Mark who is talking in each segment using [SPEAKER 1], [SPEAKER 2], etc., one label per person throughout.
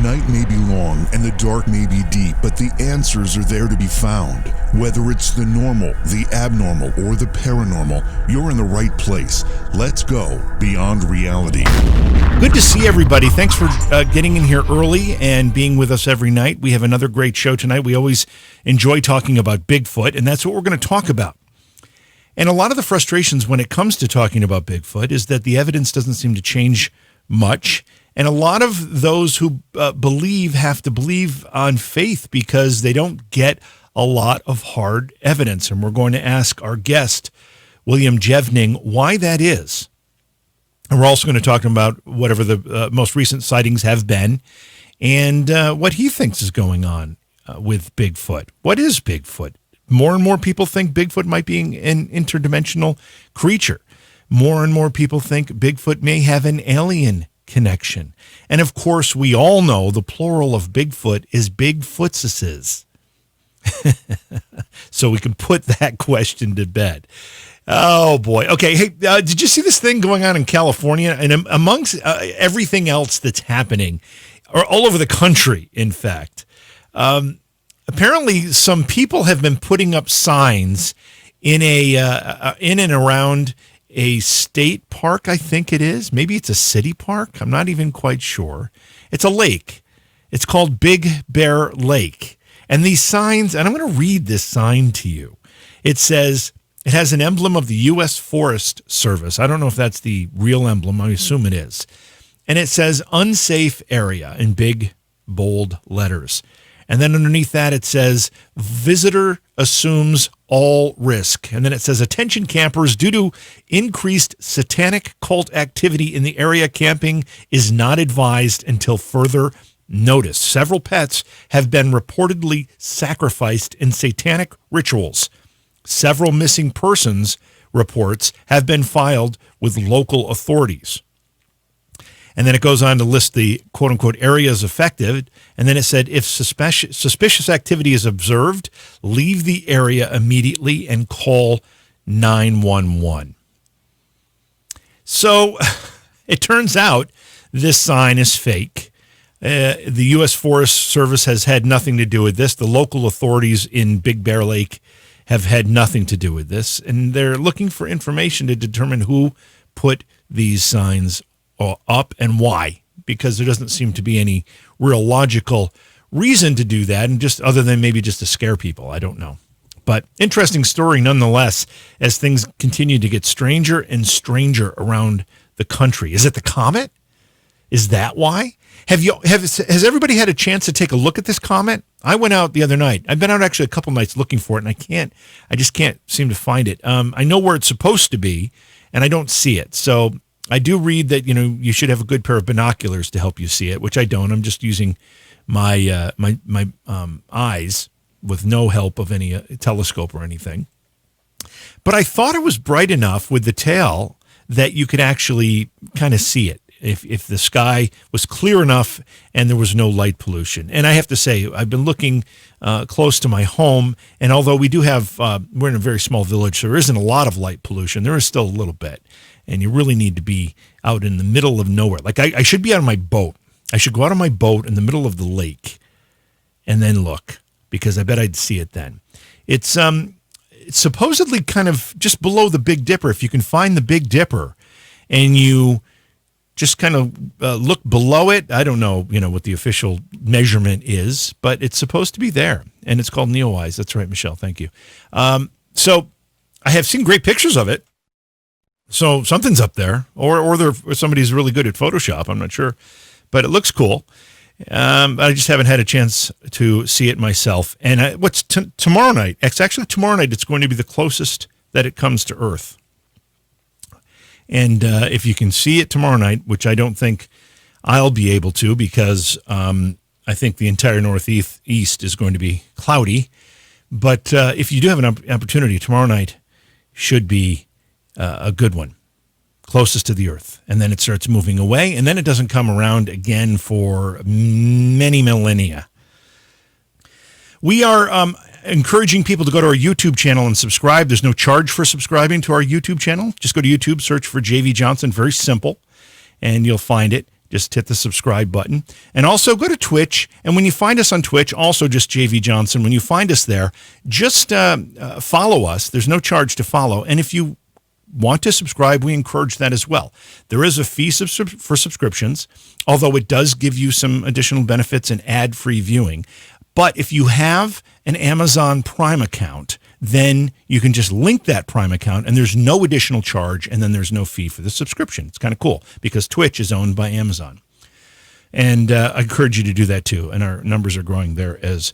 [SPEAKER 1] night may be long and the dark may be deep, but the answers are there to be found. Whether it's the normal, the abnormal, or the paranormal, you're in the right place. Let's go beyond reality.
[SPEAKER 2] Good to see everybody. Thanks for getting in here early and being with us every night. We have another great show tonight. We always enjoy talking about Bigfoot, and that's what we're going to talk about. And a lot of the frustrations when it comes to talking about Bigfoot is that the evidence doesn't seem to change much. And a lot of those who believe have to believe on faith because they don't get a lot of hard evidence. And we're going to ask our guest, William Jevning, why that is. And we're also going to talk about whatever the most recent sightings have been and what he thinks is going on with Bigfoot. What is Bigfoot? More and more people think Bigfoot might be an interdimensional creature. More and more people think Bigfoot may have an alien connection. And of course, we all know the plural of Bigfoot is Bigfootses. So we can put that question to bed. Oh, boy. Okay, hey, did you see this thing going on in California? And amongst everything else that's happening, or all over the country, in fact, apparently some people have been putting up signs in and around a state park, I think it is. Maybe it's a city park. I'm not even quite sure. It's a lake. It's called Big Bear Lake. And these signs, and I'm going to read this sign to you. It says, it has an emblem of the U.S. Forest Service. I don't know if that's the real emblem. I assume it is. And it says unsafe area in big, bold letters. And then underneath that, it says, visitor assumes all risk. And then it says, attention campers, due to increased satanic cult activity in the area, camping is not advised until further notice. Several pets have been reportedly sacrificed in satanic rituals. Several missing persons reports have been filed with local authorities. And then it goes on to list the quote-unquote areas affected. And then it said, if suspicious activity is observed, leave the area immediately and call 911. So it turns out this sign is fake. The U.S. Forest Service has had nothing to do with this. The local authorities in Big Bear Lake have had nothing to do with this. And they're looking for information to determine who put these signs up and why, because there doesn't seem to be any real logical reason to do that, and just other than maybe just to scare people. I don't know. But interesting story nonetheless, as things continue to get stranger and stranger around the country. Is it the comet? Is that why? Has everybody had a chance to take a look at this comet? I went out the other night. I've been out actually a couple nights looking for it, and I just can't seem to find it. I know where it's supposed to be, and I don't see it. So I do read that, you should have a good pair of binoculars to help you see it, which I don't. I'm just using my eyes with no help of any telescope or anything. But I thought it was bright enough with the tail that you could actually kind of see it if the sky was clear enough and there was no light pollution. And I have to say, I've been looking close to my home, and although we do have, we're in a very small village, so there isn't a lot of light pollution. There is still a little bit. And you really need to be out in the middle of nowhere. Like I should be out on my boat. I should go out on my boat in the middle of the lake and then look, because I bet I'd see it then. It's supposedly kind of just below the Big Dipper. If you can find the Big Dipper and you just kind of look below it, I don't know, what the official measurement is, but it's supposed to be there. And it's called Neowise. That's right, Michelle. Thank you. So I have seen great pictures of it. So something's up there, or somebody's really good at Photoshop. I'm not sure, but it looks cool. I just haven't had a chance to see it myself. And tomorrow night? It's actually tomorrow night. It's going to be the closest that it comes to Earth. And if you can see it tomorrow night, which I don't think I'll be able to, because I think the entire Northeast is going to be cloudy. But if you do have an opportunity, tomorrow night should be a good one, closest to the Earth. And then it starts moving away, and then it doesn't come around again for many millennia. We are encouraging people to go to our YouTube channel and subscribe. There's no charge for subscribing to our YouTube channel. Just go to YouTube, search for J.V. Johnson. Very simple, and you'll find it. Just hit the subscribe button. And also go to Twitch. And when you find us on Twitch, also just JV Johnson, when you find us there, just follow us. There's no charge to follow. And if you want to subscribe, we encourage that as well. There is a fee for subscriptions, although it does give you some additional benefits and ad-free viewing. But if you have an Amazon Prime account, then you can just link that Prime account and there's no additional charge, and then there's no fee for the subscription. It's kind of cool because Twitch is owned by Amazon. And I encourage you to do that too. And our numbers are growing there as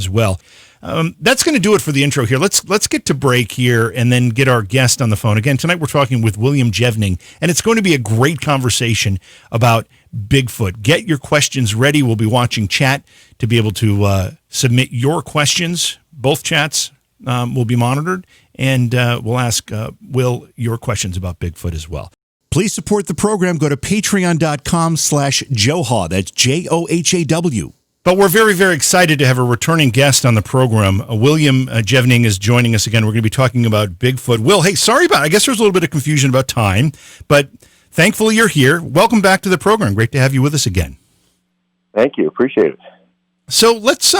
[SPEAKER 2] well. That's going to do it for the intro here. Let's get to break here and then get our guest on the phone. Again, tonight we're talking with William Jevning, and it's going to be a great conversation about Bigfoot. Get your questions ready. We'll be watching chat to be able to submit your questions. Both chats will be monitored, and we'll ask Will your questions about Bigfoot as well.
[SPEAKER 3] Please support the program. Go to patreon.com/Johaw. That's JOHAW.
[SPEAKER 2] But we're very, very excited to have a returning guest on the program. William Jevning is joining us again. We're going to be talking about Bigfoot. Will, hey, sorry about it. I guess there's a little bit of confusion about time, but thankfully you're here. Welcome back to the program. Great to have you with us again.
[SPEAKER 4] Thank you. Appreciate it.
[SPEAKER 2] So let's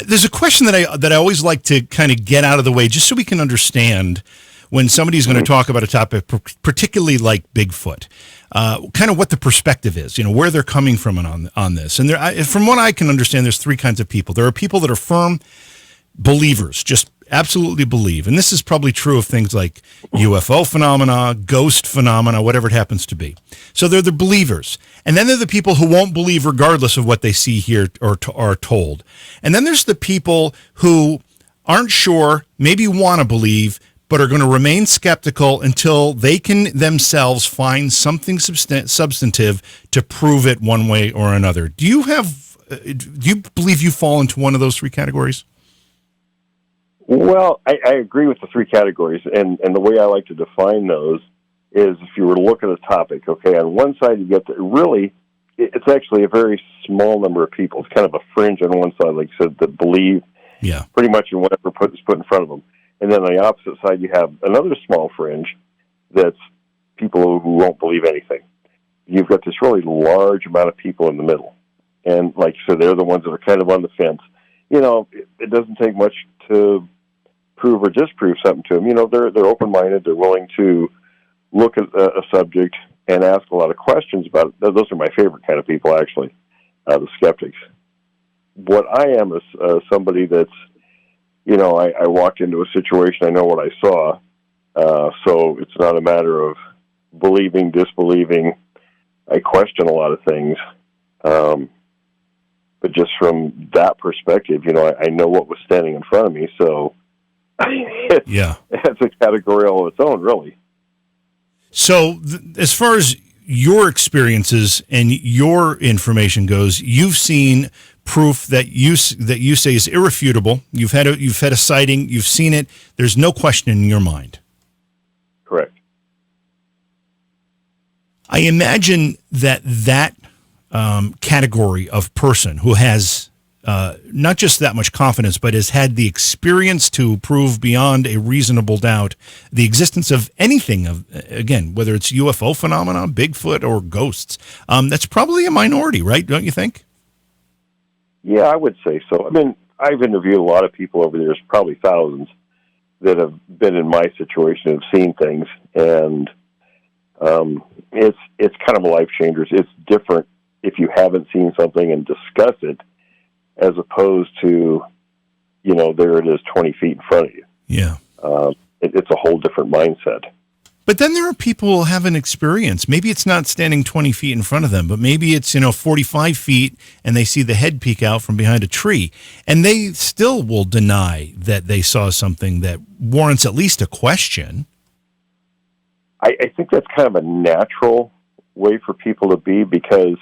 [SPEAKER 2] there's a question that I always like to kind of get out of the way just so we can understand when somebody's going to talk about a topic, particularly like Bigfoot. Kind of what the perspective is, where they're coming from on this. And from what I can understand, there's three kinds of people. There are people that are firm believers, just absolutely believe. And this is probably true of things like UFO phenomena, ghost phenomena, whatever it happens to be. So they're the believers. And then there are the people who won't believe regardless of what they see, hear, or are told. And then there's the people who aren't sure, maybe want to believe, but are going to remain skeptical until they can themselves find something substantive to prove it one way or another. Do you believe you fall into one of those three categories?
[SPEAKER 4] Well, I agree with the three categories, and the way I like to define those is if you were to look at a topic, okay, on one side you get it's actually a very small number of people. It's kind of a fringe on one side, like you said, that believe pretty much in whatever is put in front of them. And then on the opposite side, you have another small fringe that's people who won't believe anything. You've got this really large amount of people in the middle. And like you said, they're the ones that are kind of on the fence. It doesn't take much to prove or disprove something to them. They're open-minded. They're willing to look at a subject and ask a lot of questions about it. Those are my favorite kind of people, actually, the skeptics. What I am is somebody that's, I walked into a situation, I know what I saw, so it's not a matter of believing, disbelieving. I question a lot of things, but just from that perspective, I know what was standing in front of me, so it's a category all of its own, really.
[SPEAKER 2] So as far as your experiences and your information goes, you've seen proof that you say is irrefutable. You've had a sighting. You've seen it. There's no question in your mind.
[SPEAKER 4] Correct.
[SPEAKER 2] I imagine that category of person who has not just that much confidence, but has had the experience to prove beyond a reasonable doubt the existence of anything, again, whether it's UFO phenomena, Bigfoot, or ghosts. That's probably a minority, right? Don't you think?
[SPEAKER 4] Yeah, I would say so. I mean, I've interviewed a lot of people over the years, probably thousands, that have been in my situation and have seen things, and it's kind of a life changer. It's different if you haven't seen something and discuss it, as opposed to, there it is 20 feet in front of you.
[SPEAKER 2] Yeah.
[SPEAKER 4] It's a whole different mindset.
[SPEAKER 2] But then there are people who have an experience. Maybe it's not standing 20 feet in front of them, but maybe it's, 45 feet and they see the head peek out from behind a tree. And they still will deny that they saw something that warrants at least a question.
[SPEAKER 4] I think that's kind of a natural way for people to be because,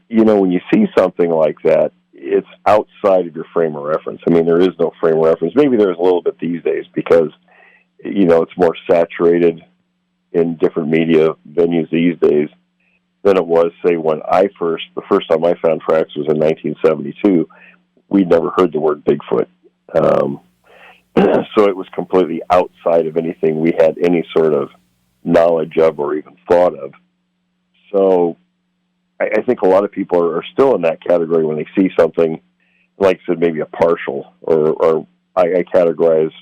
[SPEAKER 4] when you see something like that, it's outside of your frame of reference. I mean, there is no frame of reference. Maybe there's a little bit these days because it's more saturated in different media venues these days than it was, say, when the first time I found tracks was in 1972. We'd never heard the word Bigfoot. So it was completely outside of anything we had any sort of knowledge of or even thought of. So I think a lot of people are still in that category when they see something, like I said, maybe a partial, or I categorize,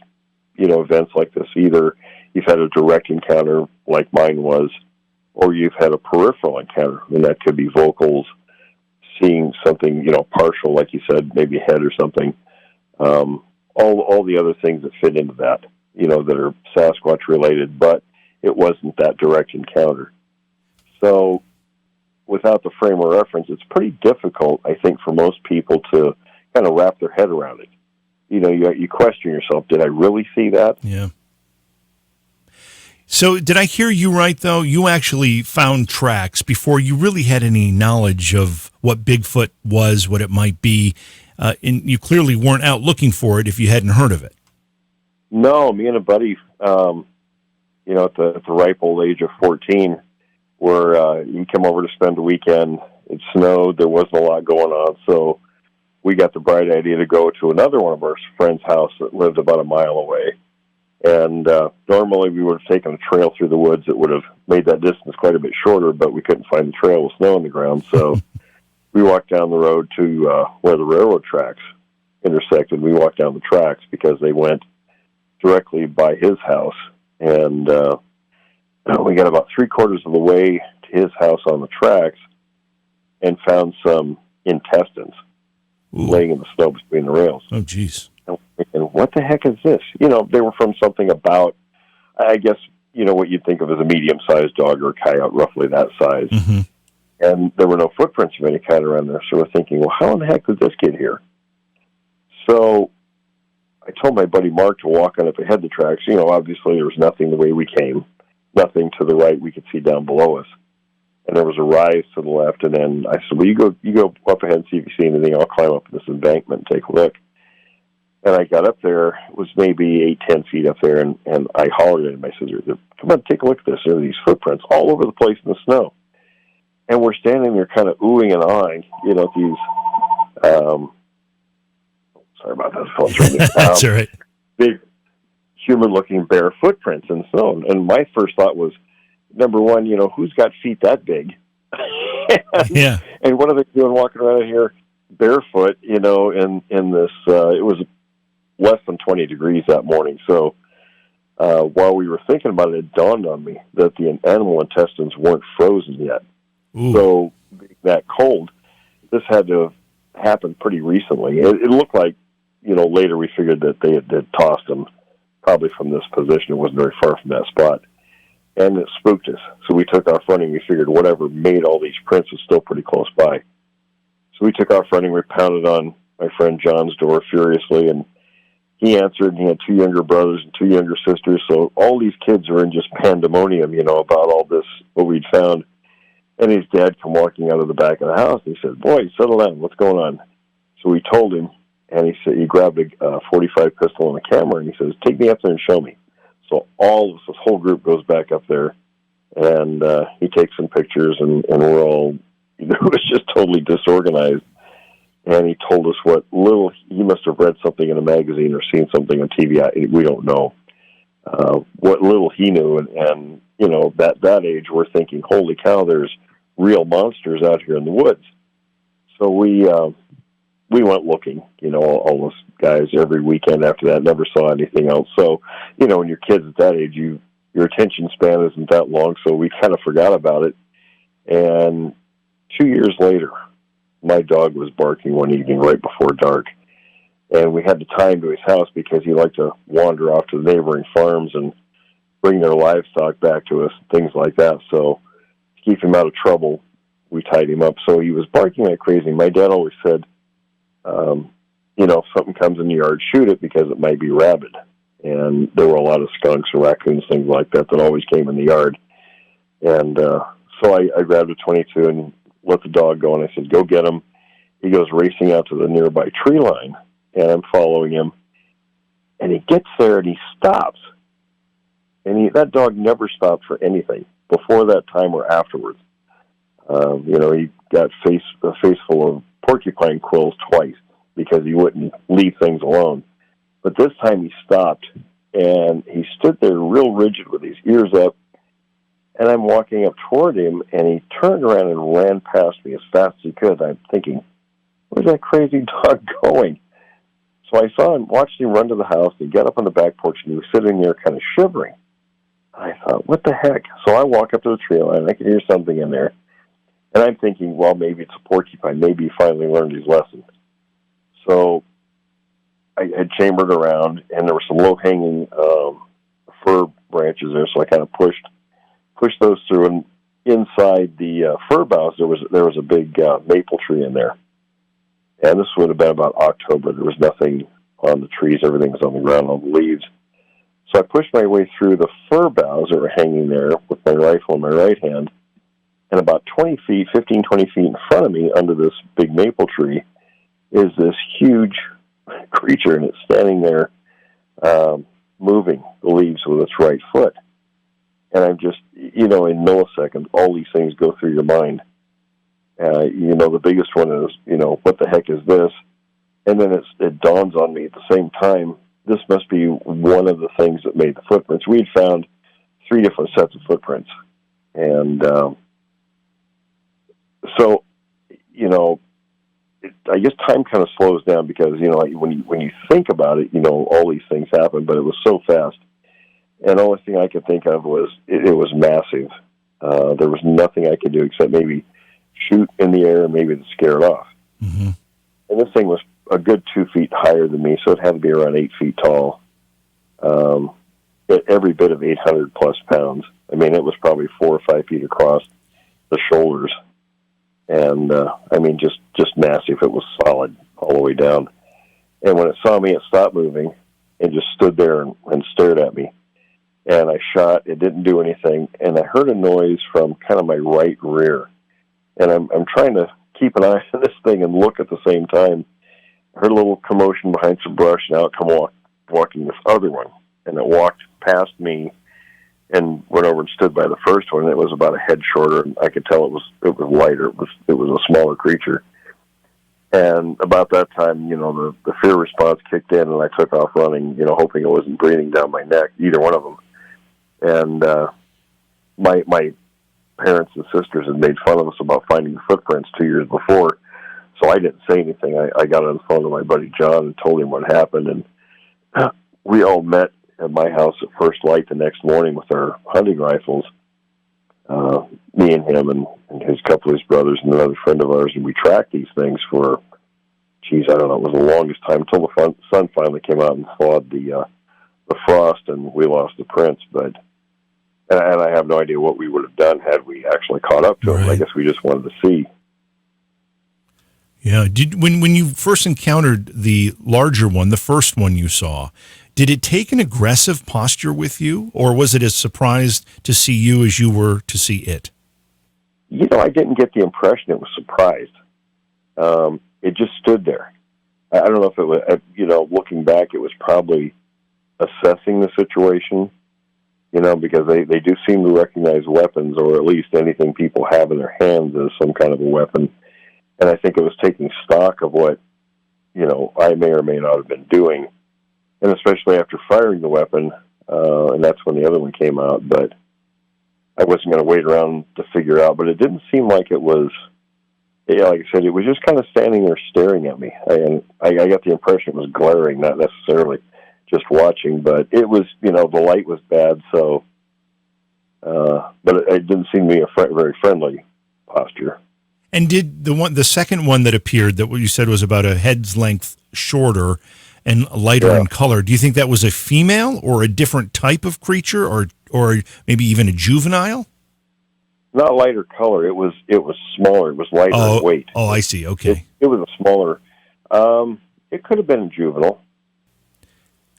[SPEAKER 4] events like this. Either you've had a direct encounter like mine was, or you've had a peripheral encounter, and that could be vocals, seeing something, partial, like you said, maybe a head or something. All the other things that fit into that, that are Sasquatch related, but it wasn't that direct encounter. So without the frame of reference, it's pretty difficult, I think, for most people to kind of wrap their head around it. You question yourself, did I really see that?
[SPEAKER 2] Yeah. So did I hear you right, though? You actually found tracks before you really had any knowledge of what Bigfoot was, what it might be, and you clearly weren't out looking for it if you hadn't heard of it.
[SPEAKER 4] No, me and a buddy, at the ripe old age of 14, where he came over to spend the weekend. It snowed. There wasn't a lot going on, so we got the bright idea to go to another one of our friends' house that lived about a mile away. And normally we would have taken a trail through the woods that would have made that distance quite a bit shorter, but we couldn't find the trail with snow on the ground. So we walked down the road to where the railroad tracks intersected. We walked down the tracks because they went directly by his house. And we got about 3/4 of the way to his house on the tracks and found some intestines laying in the snow between the rails.
[SPEAKER 2] Oh, geez.
[SPEAKER 4] And what the heck is this? They were from something about, I guess, what you'd think of as a medium-sized dog or a coyote, roughly that size.
[SPEAKER 2] Mm-hmm.
[SPEAKER 4] And there were no footprints of any kind around there. So we're thinking, well, how in the heck did this get here? So I told my buddy Mark to walk on up ahead the tracks. Obviously there was nothing the way we came, nothing to the right we could see down below us. And there was a rise to the left. And then I said, well, you go up ahead and see if you see anything. I'll climb up this embankment and take a look. And I got up there, it was maybe 8-10 feet up there, and I hollered at him. I said, come on, take a look at this. There are these footprints all over the place in the snow. And we're standing there kind of oohing and ahhing, these, sorry about that, phone's ringing.
[SPEAKER 2] That's all right.
[SPEAKER 4] Big human-looking bare footprints in the snow. And my first thought was, number one, who's got feet that big?
[SPEAKER 2] Yeah.
[SPEAKER 4] And what are they doing walking around here barefoot, in this, it was less than 20 degrees that morning. So while we were thinking about it, it dawned on me that the animal intestines weren't frozen yet.
[SPEAKER 2] Ooh.
[SPEAKER 4] So being that cold, this had to have happened pretty recently. It looked like, later we figured that they had tossed them probably from this position. It wasn't very far from that spot. And it spooked us. So we took off running. We figured whatever made all these prints was still pretty close by. So we took off running. We pounded on my friend John's door furiously, and he answered. And he had 2 younger brothers and 2 younger sisters. So all these kids are in just pandemonium, about all this, what we'd found. And his dad come walking out of the back of the house. And he said, boy, settle down. What's going on? So we told him, and he said, he grabbed a 45 pistol and a camera, and he says, take me up there and show me. So all of us, this whole group goes back up there, and he takes some pictures, and we're all, it was just totally disorganized. And he told us what little, he must have read something in a magazine or seen something on TV. We don't know. What little he knew, and that age, we're thinking, holy cow, there's real monsters out here in the woods. So we went looking, all those guys every weekend after that, never saw anything else. So, when you're kids at that age, your attention span isn't that long, so we kind of forgot about it. And 2 years later, my dog was barking one evening right before dark. And we had to tie him to his house because he liked to wander off to the neighboring farms and bring their livestock back to us, things like that. So to keep him out of trouble, we tied him up. So he was barking like crazy. My dad always said, if something comes in the yard, shoot it because it might be rabid. And there were a lot of skunks and raccoons, things like that always came in the yard. And so I grabbed a .22 and let the dog go, and I said, go get him. He goes racing out to the nearby tree line, and I'm following him. And he gets there, and he stops. And that dog never stopped for anything, before that time or afterwards. He got a face full of porcupine quills twice because he wouldn't leave things alone. But this time he stopped, and he stood there real rigid with his ears up, And I'm walking up toward him, and he turned around and ran past me as fast as he could. I'm thinking, where's that crazy dog going? So I saw him, watched him run to the house. He got up on the back porch, and he was sitting there kind of shivering. I thought, what the heck? So I walk up to the tree line, and I can hear something in there. And I'm thinking, well, maybe it's a porcupine. Maybe he finally learned his lesson. So I had chambered around, and there were some low-hanging fir branches there, so I kind of pushed those through. And inside the fir boughs, there was a big maple tree in there. And this would have been about October. There was nothing on the trees. Everything was on the ground, on the leaves. So I pushed my way through the fir boughs that were hanging there with my rifle in my right hand. And about 15, 20 feet in front of me, under this big maple tree, is this huge creature, and it's standing there moving the leaves with its right foot. And I'm just, in milliseconds, all these things go through your mind. The biggest one is, what the heck is this? And then it dawns on me at the same time, this must be one of the things that made the footprints. We had found 3 different sets of footprints. And so, I guess time kind of slows down because, when you think about it, all these things happen, but it was so fast. And the only thing I could think of was it was massive. There was nothing I could do except maybe shoot in the air and maybe to scare it off.
[SPEAKER 2] Mm-hmm.
[SPEAKER 4] And this thing was a good 2 feet higher than me, so it had to be around 8 feet tall. Every bit of 800 plus pounds. I mean, it was probably 4 or 5 feet across the shoulders. And, just massive. It was solid all the way down. And when it saw me, it stopped moving and just stood there and stared at me. And I shot. It didn't do anything. And I heard a noise from kind of my right rear. And I'm trying to keep an eye on this thing and look at the same time. I heard a little commotion behind some brush, and out come walking this other one. And it walked past me and went over and stood by the first one. And it was about a head shorter, and I could tell it was lighter. It was a smaller creature. And about that time, the fear response kicked in, and I took off running, hoping it wasn't breathing down my neck, either one of them. And my parents and sisters had made fun of us about finding the footprints 2 years before, so I didn't say anything. I got on the phone to my buddy John and told him what happened, and we all met at my house at first light the next morning with our hunting rifles, me and him and his couple of his brothers and another friend of ours, and we tracked these things for, I don't know, it was the longest time until the sun finally came out and thawed the frost, and we lost the prints. But and I have no idea what we would have done had we actually caught up to them. I guess we just wanted to see.
[SPEAKER 2] Yeah. When you first encountered the larger one, the first one you saw, did it take an aggressive posture with you, or was it as surprised to see you as you were to see it?
[SPEAKER 4] I didn't get the impression it was surprised. It just stood there. I don't know if it was, looking back, it was probably assessing the situation, because they do seem to recognize weapons, or at least anything people have in their hands as some kind of a weapon. And I think it was taking stock of what, I may or may not have been doing. And especially after firing the weapon, and that's when the other one came out. But I wasn't going to wait around to figure out. But it didn't seem like it was, like I said, it was just kind of standing there staring at me. And I got the impression it was glaring, not necessarily just watching. But it was, the light was bad, so... but it didn't seem to be a very friendly posture.
[SPEAKER 2] And did the second one that appeared, that what you said was about a head's length shorter and lighter in color, do you think that was a female or a different type of creature, or maybe even a juvenile?
[SPEAKER 4] Not lighter color. It was smaller. It was lighter in weight.
[SPEAKER 2] Oh, I see. Okay.
[SPEAKER 4] It was a smaller. It could have been a juvenile.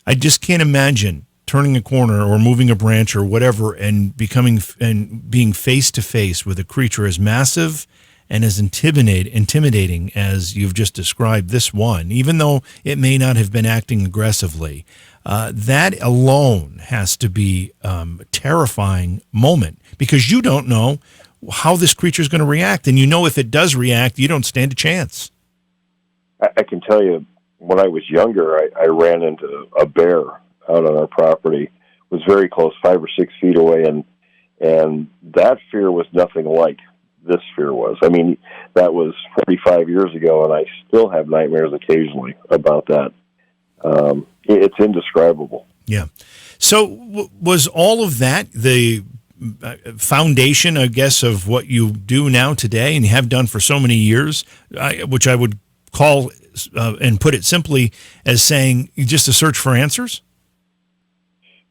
[SPEAKER 2] I just can't imagine turning a corner or moving a branch or whatever and being face to face with a creature as massive and as intimidating as you've just described this one, even though it may not have been acting aggressively. That alone has to be a terrifying moment, because you don't know how this creature is going to react. And if it does react, you don't stand a chance.
[SPEAKER 4] I can tell you, when I was younger, I ran into a bear out on our property. It was very close, 5 or 6 feet away, and And that fear was nothing like this fear was. I mean, that was 45 years ago, and I still have nightmares occasionally about that. It's indescribable.
[SPEAKER 2] Yeah. So was all of that the foundation, I guess, of what you do now today and you have done for so many years, which I would call and put it simply as saying just a search for answers?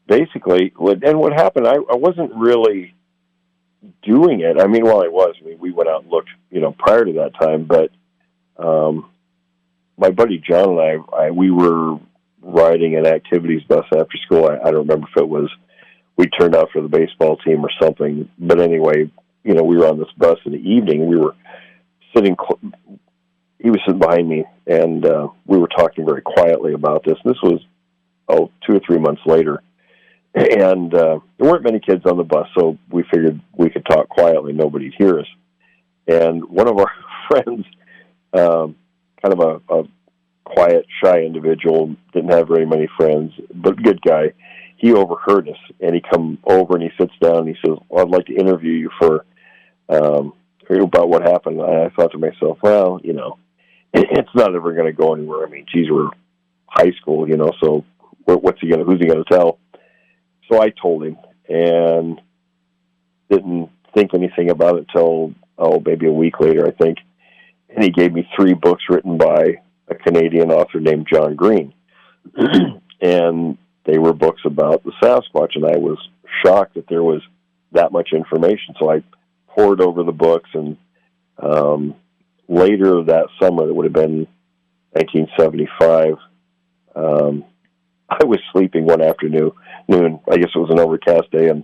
[SPEAKER 4] Basically, and what happened, I wasn't really doing it. I mean, well, I was. I mean, we went out and looked, prior to that time, but my buddy John and I we were riding an activities bus after school. I don't remember if it was we turned out for the baseball team or something, but anyway, we were on this bus in the evening. We were sitting, he was sitting behind me, and we were talking very quietly about this. And this was, 2 or 3 months later. And there weren't many kids on the bus, so we figured we could talk quietly. Nobody'd hear us. And one of our friends, kind of a quiet, shy individual, didn't have very many friends, but good guy, he overheard us, and he come over and he sits down and he says, well, I'd like to interview you for about what happened. And I thought to myself, well, it's not ever going to go anywhere. I mean, geez, we're high school, so who's he going to tell? So I told him and didn't think anything about it until, maybe a week later, I think. And he gave me 3 books written by a Canadian author named John Green. And they were books about the Sasquatch, and I was shocked that there was that much information. So I pored over the books, and later that summer, that would have been 1975, I was sleeping one afternoon. I guess it was an overcast day, and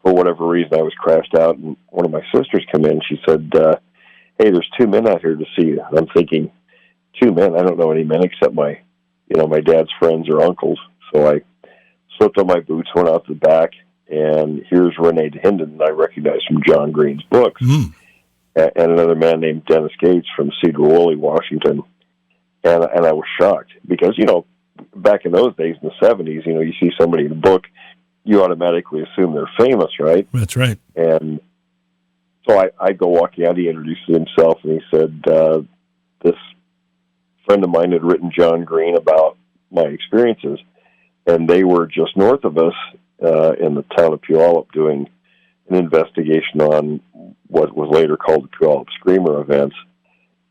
[SPEAKER 4] for whatever reason, I was crashed out, and one of my sisters came in. She said, hey, there's 2 men out here to see you. And I'm thinking, 2 men? I don't know any men except my dad's friends or uncles. So I slipped on my boots, went out the back, and here's Renee Hinden, I recognized from John Green's books, and another man named Dennis Gates from Cedar Woolley, Washington. And I was shocked because, back in those days in the 70s, you see somebody in a book, you automatically assume they're famous, right?
[SPEAKER 2] That's right.
[SPEAKER 4] And so I go walking out, he introduced himself, and he said, this friend of mine had written John Green about my experiences, and they were just north of us in the town of Puyallup doing an investigation on what was later called the Puyallup Screamer events.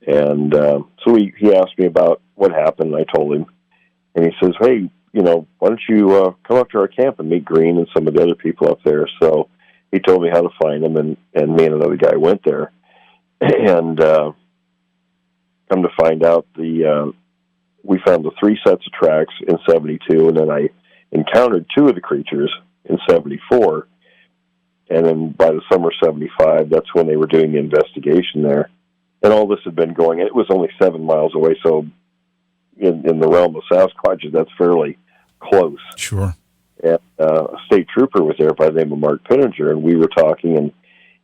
[SPEAKER 4] And so he asked me about what happened, and I told him. And he says, hey, why don't you come up to our camp and meet Green and some of the other people up there? So he told me how to find him, and me and another guy went there. And come to find out, we found the 3 sets of tracks in 72, and then I encountered 2 of the creatures in 74. And then by the summer of 75, that's when they were doing the investigation there. And all this had been going, it was only 7 miles away, so in the realm of Sasquatches, that's fairly close.
[SPEAKER 2] Sure.
[SPEAKER 4] And a state trooper was there by the name of Mark Pinninger, and we were talking, and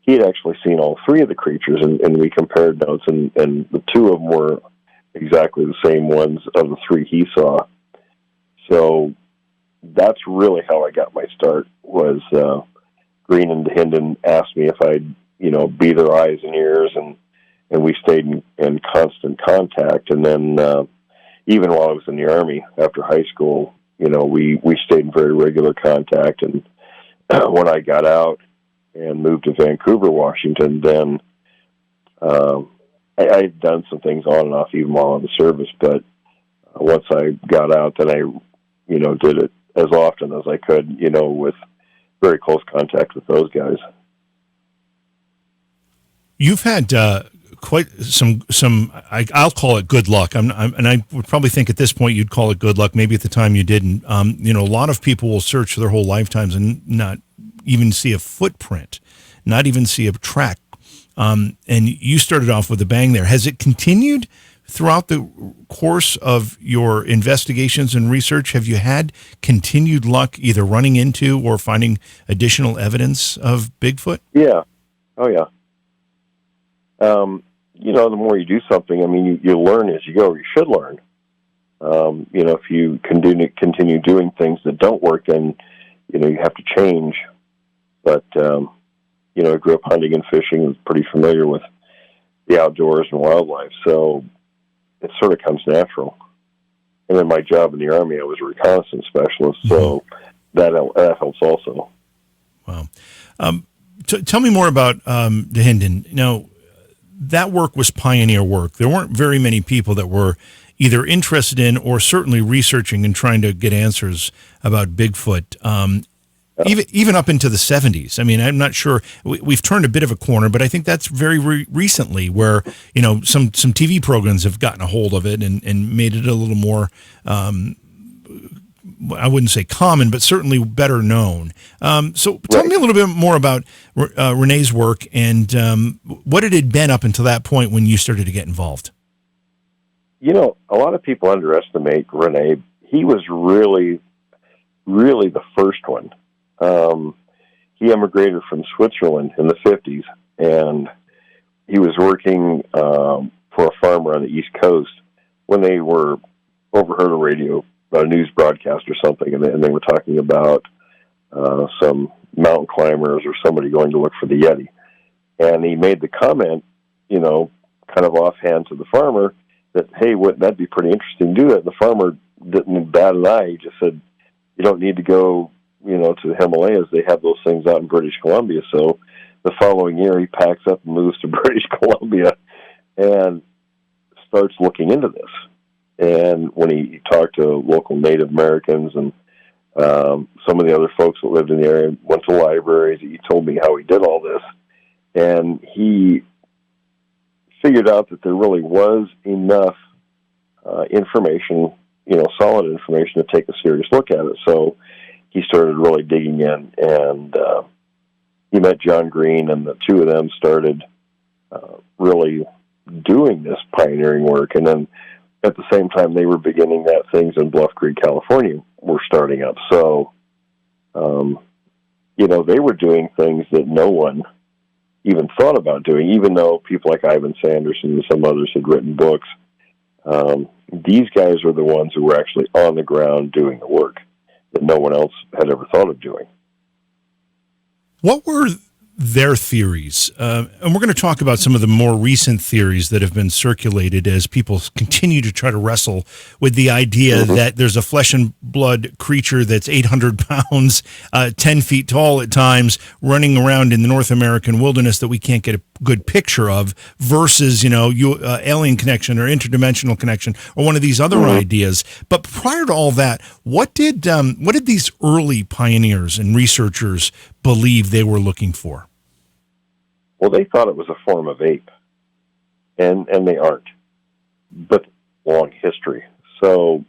[SPEAKER 4] he had actually seen all 3 of the creatures, and we compared notes, and the 2 of them were exactly the same ones of the 3 he saw. So that's really how I got my start, was Green and Hinden asked me if I'd, be their eyes and ears, and we stayed in constant contact. And then even while I was in the Army after high school, we stayed in very regular contact. And when I got out and moved to Vancouver, Washington, then I had done some things on and off even while in the service. But once I got out, then I, did it as often as I could, with very close contact with those guys.
[SPEAKER 2] You've had quite some. I'll call it good luck. And I would probably think at this point you'd call it good luck. Maybe at the time you didn't. A lot of people will search their whole lifetimes and not even see a footprint, not even see a track. And you started off with a bang there. Has it continued throughout the course of your investigations and research? Have you had continued luck either running into or finding additional evidence of Bigfoot?
[SPEAKER 4] Yeah. Oh, yeah. The more you do something, I mean, you learn as you go. You should learn. If you continue doing things that don't work, then, you have to change But, I grew up hunting and fishing and was pretty familiar with the outdoors and wildlife. So it sort of comes natural. And then my job in the Army, I was a reconnaissance specialist. So that helps also.
[SPEAKER 2] Wow. Tell me more about the Hinden. Now, that work was pioneer work. There weren't very many people that were either interested in or certainly researching and trying to get answers about Bigfoot, even up into the 70s. I mean, I'm not sure. We've turned a bit of a corner, but I think that's very recently where, some TV programs have gotten a hold of it and made it a little more, I wouldn't say common, but certainly better known. So tell me a little bit more about Renee's work and what it had been up until that point when you started to get involved.
[SPEAKER 4] A lot of people underestimate Renee. He was really, really the first one. He emigrated from Switzerland in the 50s, and he was working for a farmer on the East Coast when they were overheard a news broadcast or something, and they were talking about some mountain climbers or somebody going to look for the Yeti. And he made the comment, kind of offhand to the farmer that, hey, that'd be pretty interesting to do that. And the farmer didn't bat an eye. He just said, you don't need to go, to the Himalayas. They have those things out in British Columbia. So the following year, he packs up and moves to British Columbia and starts looking into this. And when he talked to local Native Americans and some of the other folks that lived in the area, went to libraries, he told me how he did all this. And he figured out that there really was enough information, solid information to take a serious look at it. So he started really digging in, and he met John Green, and the two of them started really doing this pioneering work. And then at the same time, they were beginning that things in Bluff Creek, California were starting up. So, they were doing things that no one even thought about doing, even though people like Ivan Sanderson and some others had written books. These guys were the ones who were actually on the ground doing the work that no one else had ever thought of doing.
[SPEAKER 2] What were their theories? And we're going to talk about some of the more recent theories that have been circulated as people continue to try to wrestle with the idea that there's a flesh and blood creature that's 800 pounds, 10 feet tall at times, running around in the North American wilderness that we can't get a good picture of versus, alien connection or interdimensional connection or one of these other ideas. But prior to all that, what did these early pioneers and researchers believe they were looking for?
[SPEAKER 4] Well, they thought it was a form of ape, and they aren't, but long history. So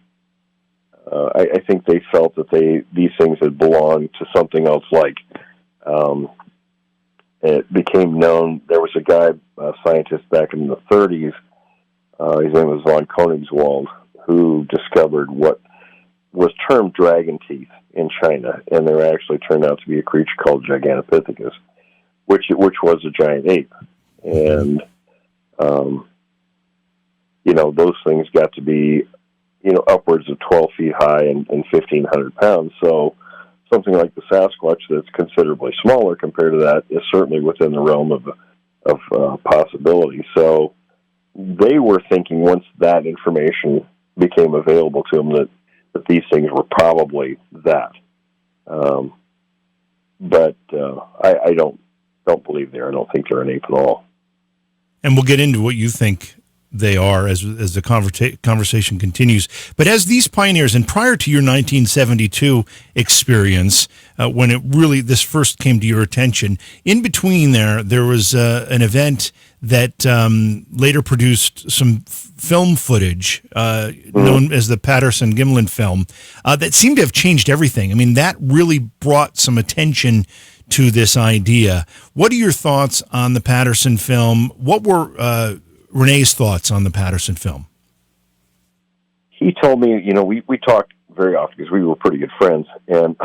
[SPEAKER 4] I think they felt that these things had belonged to something else. Like it became known. There was a guy, a scientist back in the 30s. His name was von Koenigswald, who discovered what was termed dragon teeth in China, and there actually turned out to be a creature called Gigantopithecus, which was a giant ape. And, those things got to be, upwards of 12 feet high and 1,500 pounds. So something like the Sasquatch that's considerably smaller compared to that is certainly within the realm of possibility. So they were thinking once that information became available to them that these things were probably that. But I don't believe they are. I don't think they're an ape at all.
[SPEAKER 2] And we'll get into what you think they are as the conversation continues. But as these pioneers, and prior to your 1972 experience, when this first came to your attention, in between there was an event that later produced some film footage known as the Patterson Gimlin film that seemed to have changed everything. I mean, that really brought some attention to this idea. What are your thoughts on the Patterson film? What were Renee's thoughts on the Patterson film?
[SPEAKER 4] He told me, we talked very often because we were pretty good friends, and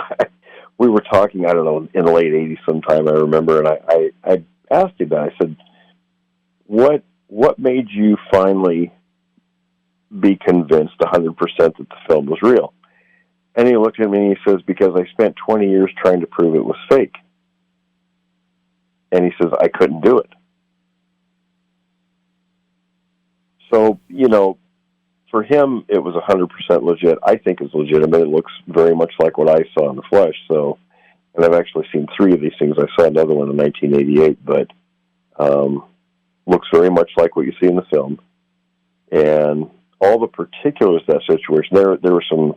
[SPEAKER 4] we were talking, I don't know, in the late 80s sometime, I remember, and I asked him that. I said, what made you finally be convinced 100% that the film was real? And he looked at me and he says, because I spent 20 years trying to prove it was fake. And he says, I couldn't do it. So, for him, it was 100% legit. I think it's legitimate. It looks very much like what I saw in the flesh. So, and I've actually seen 3 of these things. I saw another one in 1988, but looks very much like what you see in the film. And all the particulars of that situation, there was some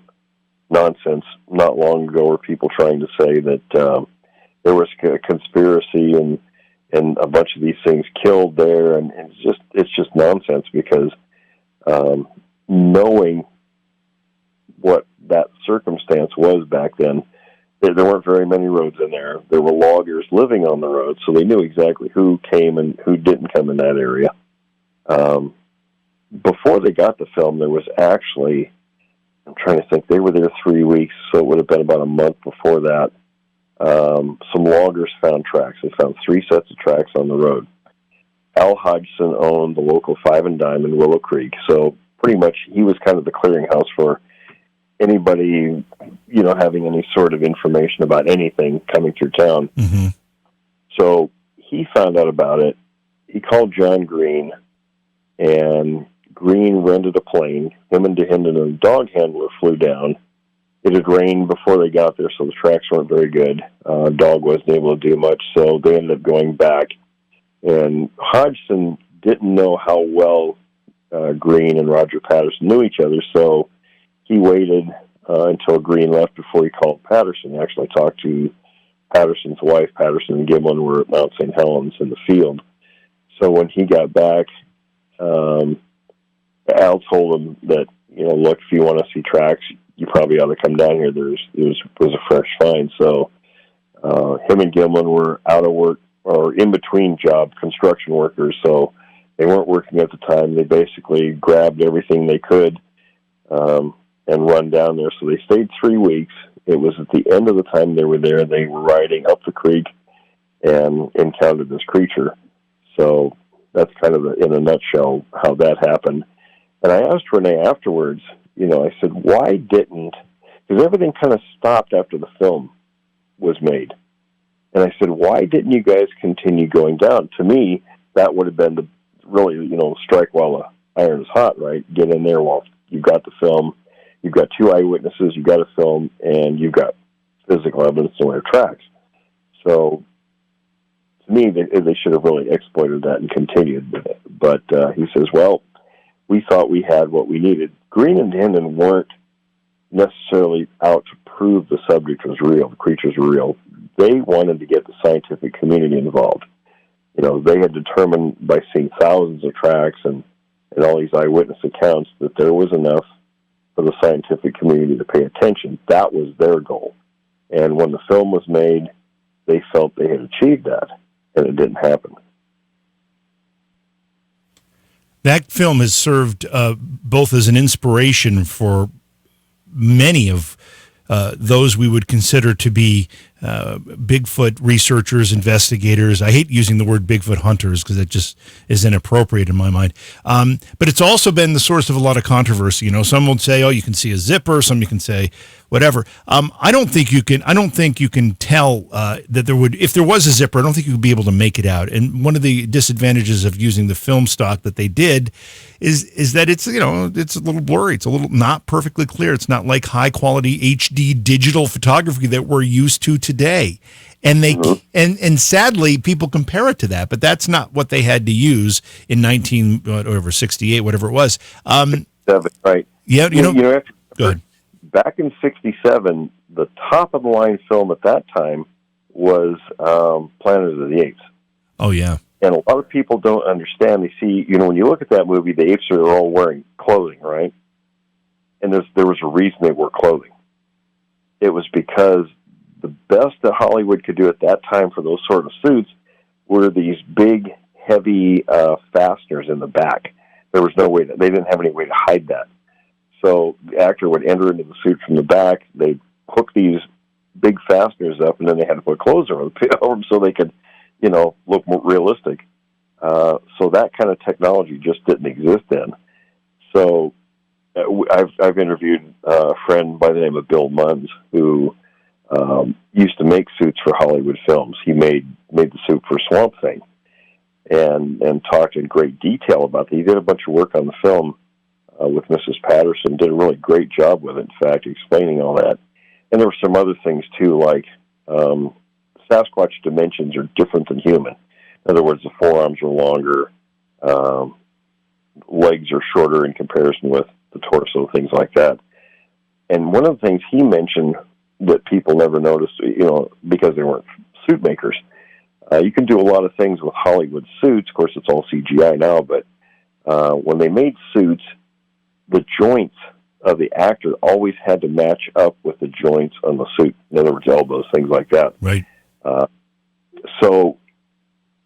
[SPEAKER 4] nonsense not long ago where people trying to say that there was a conspiracy and a bunch of these things killed there, and it's just nonsense because knowing what that circumstance was back then, there weren't very many roads in there. There were loggers living on the road, so they knew exactly who came and who didn't come in that area. Before they got the film, there was actually, I'm trying to think, they were there 3 weeks, so it would have been about a month before that. Some loggers found tracks. They found 3 sets of tracks on the road. Al Hodgson owned the local 5 and Dime in Willow Creek, so pretty much he was kind of the clearinghouse for anybody, having any sort of information about anything coming through town.
[SPEAKER 2] Mm-hmm.
[SPEAKER 4] So he found out about it. He called John Green, and Green rented a plane. Him and DeHinden and a dog handler flew down. It had rained before they got there, so the tracks weren't very good. Dog wasn't able to do much, so they ended up going back. And Hodgson didn't know how well Green and Roger Patterson knew each other, so he waited until Green left before he called Patterson. He actually talked to Patterson's wife. Patterson and Gimlin were at Mount St. Helens in the field. So when he got back, Al told him that, look, if you want to see tracks, you probably ought to come down here. It was a fresh find. So him and Gimlin were out of work or in between job, construction workers, so they weren't working at the time. They basically grabbed everything they could and run down there. So they stayed 3 weeks. It was at the end of the time they were there. They were riding up the creek and encountered this creature. So that's kind of, in a nutshell, how that happened. And I asked Renee afterwards, I said, why didn't, because everything kind of stopped after the film was made. And I said, why didn't you guys continue going down? To me, that would have been really, strike while the iron is hot, right? Get in there while you've got the film. You've got 2 eyewitnesses, you've got a film, and you've got physical evidence in the way of tracks. So, to me, they should have really exploited that and continued with it. But he says, well, we thought we had what we needed. Green and Hinden weren't necessarily out to prove the subject was real, the creatures were real. They wanted to get the scientific community involved. They had determined by seeing thousands of tracks and all these eyewitness accounts that there was enough for the scientific community to pay attention. That was their goal. And when the film was made, they felt they had achieved that, and it didn't happen.
[SPEAKER 2] That film has served both as an inspiration for many of those we would consider to be Bigfoot researchers, investigators. I hate using the word Bigfoot hunters because it just is inappropriate in my mind. But it's also been the source of a lot of controversy. Some will say, "Oh, you can see a zipper." Some you can say whatever. I don't think you can tell that there would, if there was a zipper, I don't think you would be able to make it out. And one of the disadvantages of using the film stock that they did is that it's it's a little blurry. It's a little not perfectly clear. It's not like high quality HD digital photography that we're used to today. And they and sadly people compare it to that, but that's not what they had to use in 1968, whatever it was.
[SPEAKER 4] Right.
[SPEAKER 2] Yeah,
[SPEAKER 4] go
[SPEAKER 2] ahead.
[SPEAKER 4] Back in 67, the top of the line film at that time was Planet of the Apes.
[SPEAKER 2] Oh yeah.
[SPEAKER 4] And a lot of people don't understand. They see, when you look at that movie, the apes are all wearing clothing, right? And there was a reason they wore clothing. It was because the best that Hollywood could do at that time for those sort of suits were these big, heavy fasteners in the back. There was no way they didn't have any way to hide that. So the actor would enter into the suit from the back. They'd hook these big fasteners up, and then they had to put clothes over them so they could, look more realistic. So that kind of technology just didn't exist then. So I've interviewed a friend by the name of Bill Munns who used to make suits for Hollywood films. He made made the soup for Swamp Thing, and talked in great detail about that. He did a bunch of work on the film with Mrs. Patterson, did a really great job with it, in fact, explaining all that. And there were some other things, too, like Sasquatch dimensions are different than human. In other words, the forearms are longer, legs are shorter in comparison with the torso, things like that. And one of the things he mentioned that people never noticed, because they weren't suit makers, you can do a lot of things with Hollywood suits. Of course, it's all CGI now, but when they made suits, the joints of the actor always had to match up with the joints on the suit. In other words, elbows, things like that.
[SPEAKER 2] Right.
[SPEAKER 4] So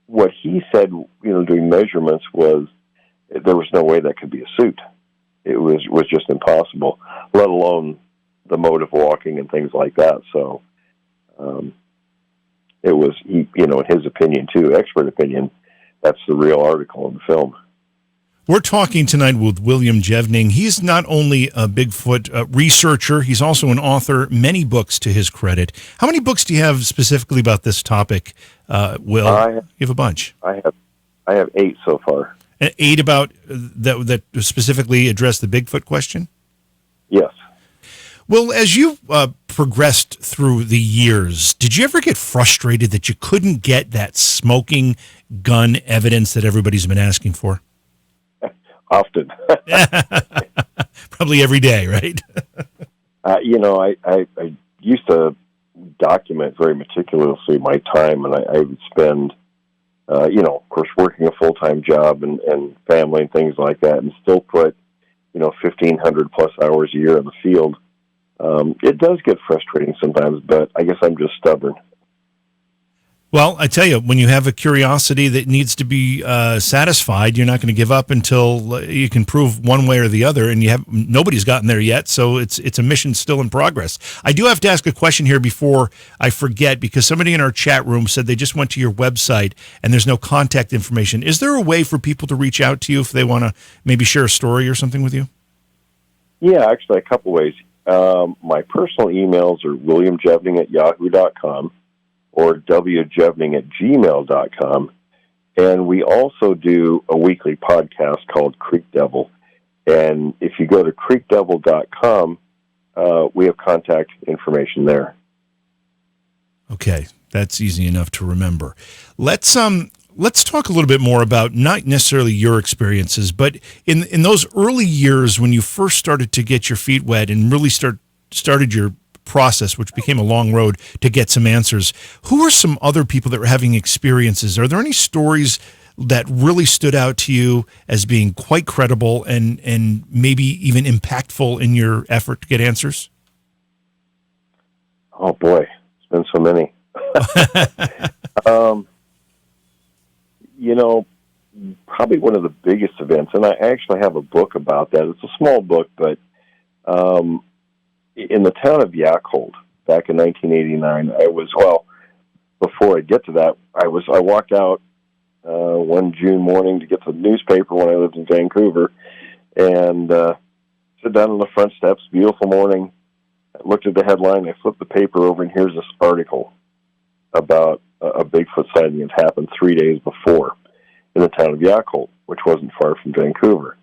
[SPEAKER 4] what he said, doing measurements, was there was no way that could be a suit. It was just impossible, let alone the mode of walking and things like that. So it was, in his opinion, too, expert opinion, that's the real article in the film.
[SPEAKER 2] We're talking tonight with William Jevning. He's not only a Bigfoot researcher, he's also an author, many books to his credit. How many books do you have specifically about this topic, Will? You have a bunch.
[SPEAKER 4] I have 8 so far.
[SPEAKER 2] 8 about that specifically address the Bigfoot question?
[SPEAKER 4] Yes.
[SPEAKER 2] Well, as you progressed through the years, did you ever get frustrated that you couldn't get that smoking gun evidence that everybody's been asking for?
[SPEAKER 4] Often.
[SPEAKER 2] Probably every day, right?
[SPEAKER 4] I used to document very meticulously my time, and I would spend, of course, working a full-time job and family and things like that, and still put, 1,500 plus hours a year in the field. It does get frustrating sometimes, but I guess I'm just stubborn.
[SPEAKER 2] Well, I tell you, when you have a curiosity that needs to be satisfied, you're not going to give up until you can prove one way or the other, and nobody's gotten there yet, so it's a mission still in progress. I do have to ask a question here before I forget, because somebody in our chat room said they just went to your website and there's no contact information. Is there a way for people to reach out to you if they want to maybe share a story or something with you?
[SPEAKER 4] Yeah, actually, a couple ways. My personal emails are williamjevning@yahoo.com. or wjevening@gmail.com. And we also do a weekly podcast called Creek Devil. And if you go to creekdevil.com, we have contact information there.
[SPEAKER 2] Okay, that's easy enough to remember. Let's talk a little bit more about not necessarily your experiences, but in those early years when you first started to get your feet wet and really started your process, which became a long road to get some answers. Who are some other people that were having experiences? Are there any stories that really stood out to you as being quite credible and maybe even impactful in your effort to get answers?
[SPEAKER 4] Oh boy, it's been so many. Probably one of the biggest events, and I actually have a book about that. It's a small book, but in the town of Yacold, back in 1989, before I get to that, I walked out one June morning to get the newspaper when I lived in Vancouver, and sit down on the front steps, beautiful morning. I looked at the headline, I flipped the paper over, and here's this article about a Bigfoot sighting that happened 3 days before in the town of Yacold, which wasn't far from Vancouver.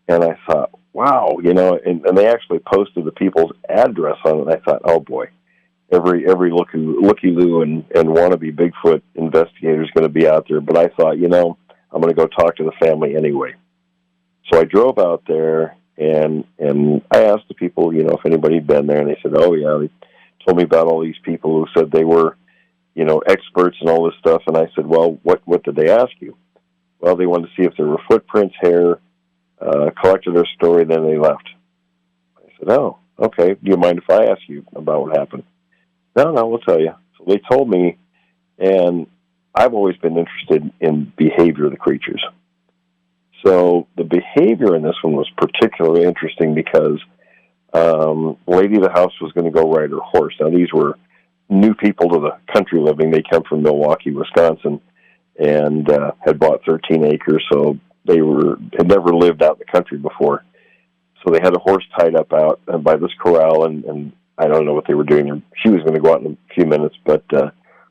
[SPEAKER 4] And I thought, wow, and they actually posted the people's address on it. And I thought, oh boy, every looky-loo and wannabe Bigfoot investigator is going to be out there. But I thought, I'm going to go talk to the family anyway. So I drove out there and I asked the people, if anybody had been there, and they said, oh yeah, they told me about all these people who said they were, experts and all this stuff. And I said, well, what did they ask you? Well, they wanted to see if there were footprints, hair. Collected their story, then they left. I said, oh, okay. Do you mind if I ask you about what happened? No, we'll tell you. So they told me, and I've always been interested in behavior of the creatures. So the behavior in this one was particularly interesting because lady of the house was going to go ride her horse. Now, these were new people to the country living. They come from Milwaukee, Wisconsin, and had bought 13 acres, so they had never lived out in the country before. So they had a horse tied up out by this corral, and I don't know what they were doing. She was going to go out in a few minutes, but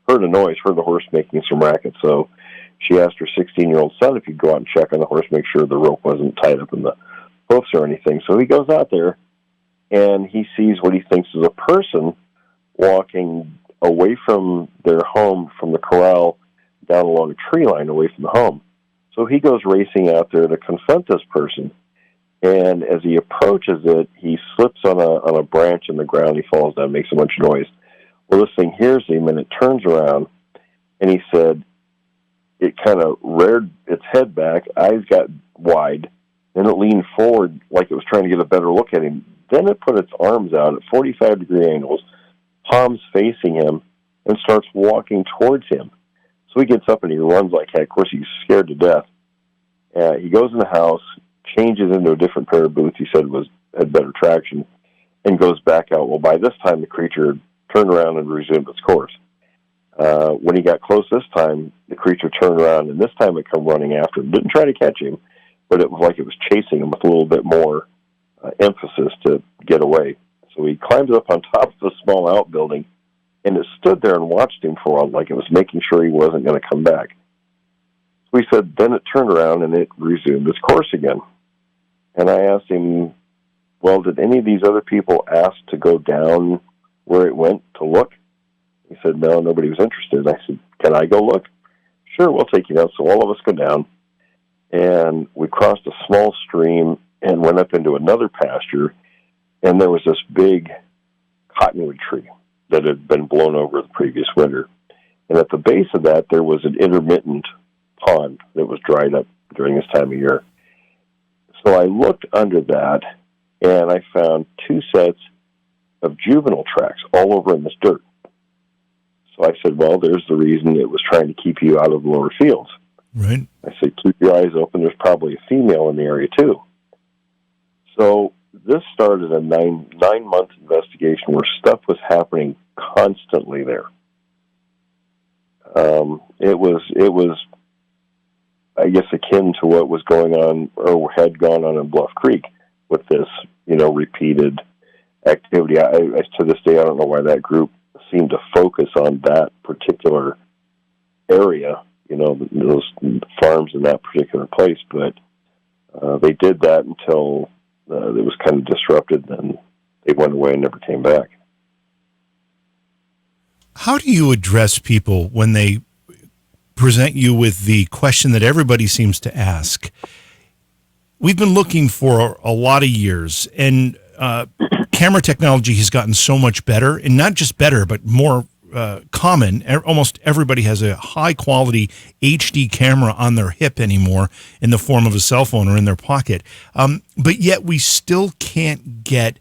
[SPEAKER 4] heard a noise, heard the horse making some racket. So she asked her 16-year-old son if he'd go out and check on the horse, make sure the rope wasn't tied up in the hoofs or anything. So he goes out there, and he sees what he thinks is a person walking away from their home, from the corral, down along a tree line away from the home. So he goes racing out there to confront this person. And as he approaches it, he slips on a branch in the ground. He falls down, makes a bunch of noise. Well, this thing hears him, and it turns around, and he said it kind of reared its head back, eyes got wide, then it leaned forward like it was trying to get a better look at him. Then it put its arms out at 45-degree angles, palms facing him, and starts walking towards him. So he gets up and he runs like heck. Of course, he's scared to death. He goes in the house, changes into a different pair of boots he said had better traction, and goes back out. Well, by this time, the creature turned around and resumed its course. When he got close this time, the creature turned around, and this time it came running after him. Didn't try to catch him, but it was like it was chasing him with a little bit more emphasis to get away. So he climbed up on top of the small outbuilding, and it stood there and watched him for a while, like it was making sure he wasn't going to come back. So he said, then it turned around and it resumed its course again. And I asked him, well, did any of these other people ask to go down where it went to look? He said, no, nobody was interested. I said, can I go look? Sure, we'll take you down. So all of us go down, and we crossed a small stream and went up into another pasture, and there was this big cottonwood tree that had been blown over the previous winter. And at the base of that, there was an intermittent pond that was dried up during this time of year. So I looked under that, and I found 2 sets of juvenile tracks all over in this dirt. So I said, well, there's the reason it was trying to keep you out of the lower fields.
[SPEAKER 2] Right.
[SPEAKER 4] I said, keep your eyes open. There's probably a female in the area, too. So this started a nine-month investigation where stuff was happening constantly there. It was, I guess, akin to what was going on or had gone on in Bluff Creek with this, repeated activity. I to this day, I don't know why that group seemed to focus on that particular area, those farms in that particular place, but they did that until it was kind of disrupted, and they went away and never came back.
[SPEAKER 2] How do you address people when they present you with the question that everybody seems to ask? We've been looking for a lot of years, and camera technology has gotten so much better, and not just better, but more common. Almost everybody has a high-quality HD camera on their hip anymore in the form of a cell phone or in their pocket. But yet we still can't get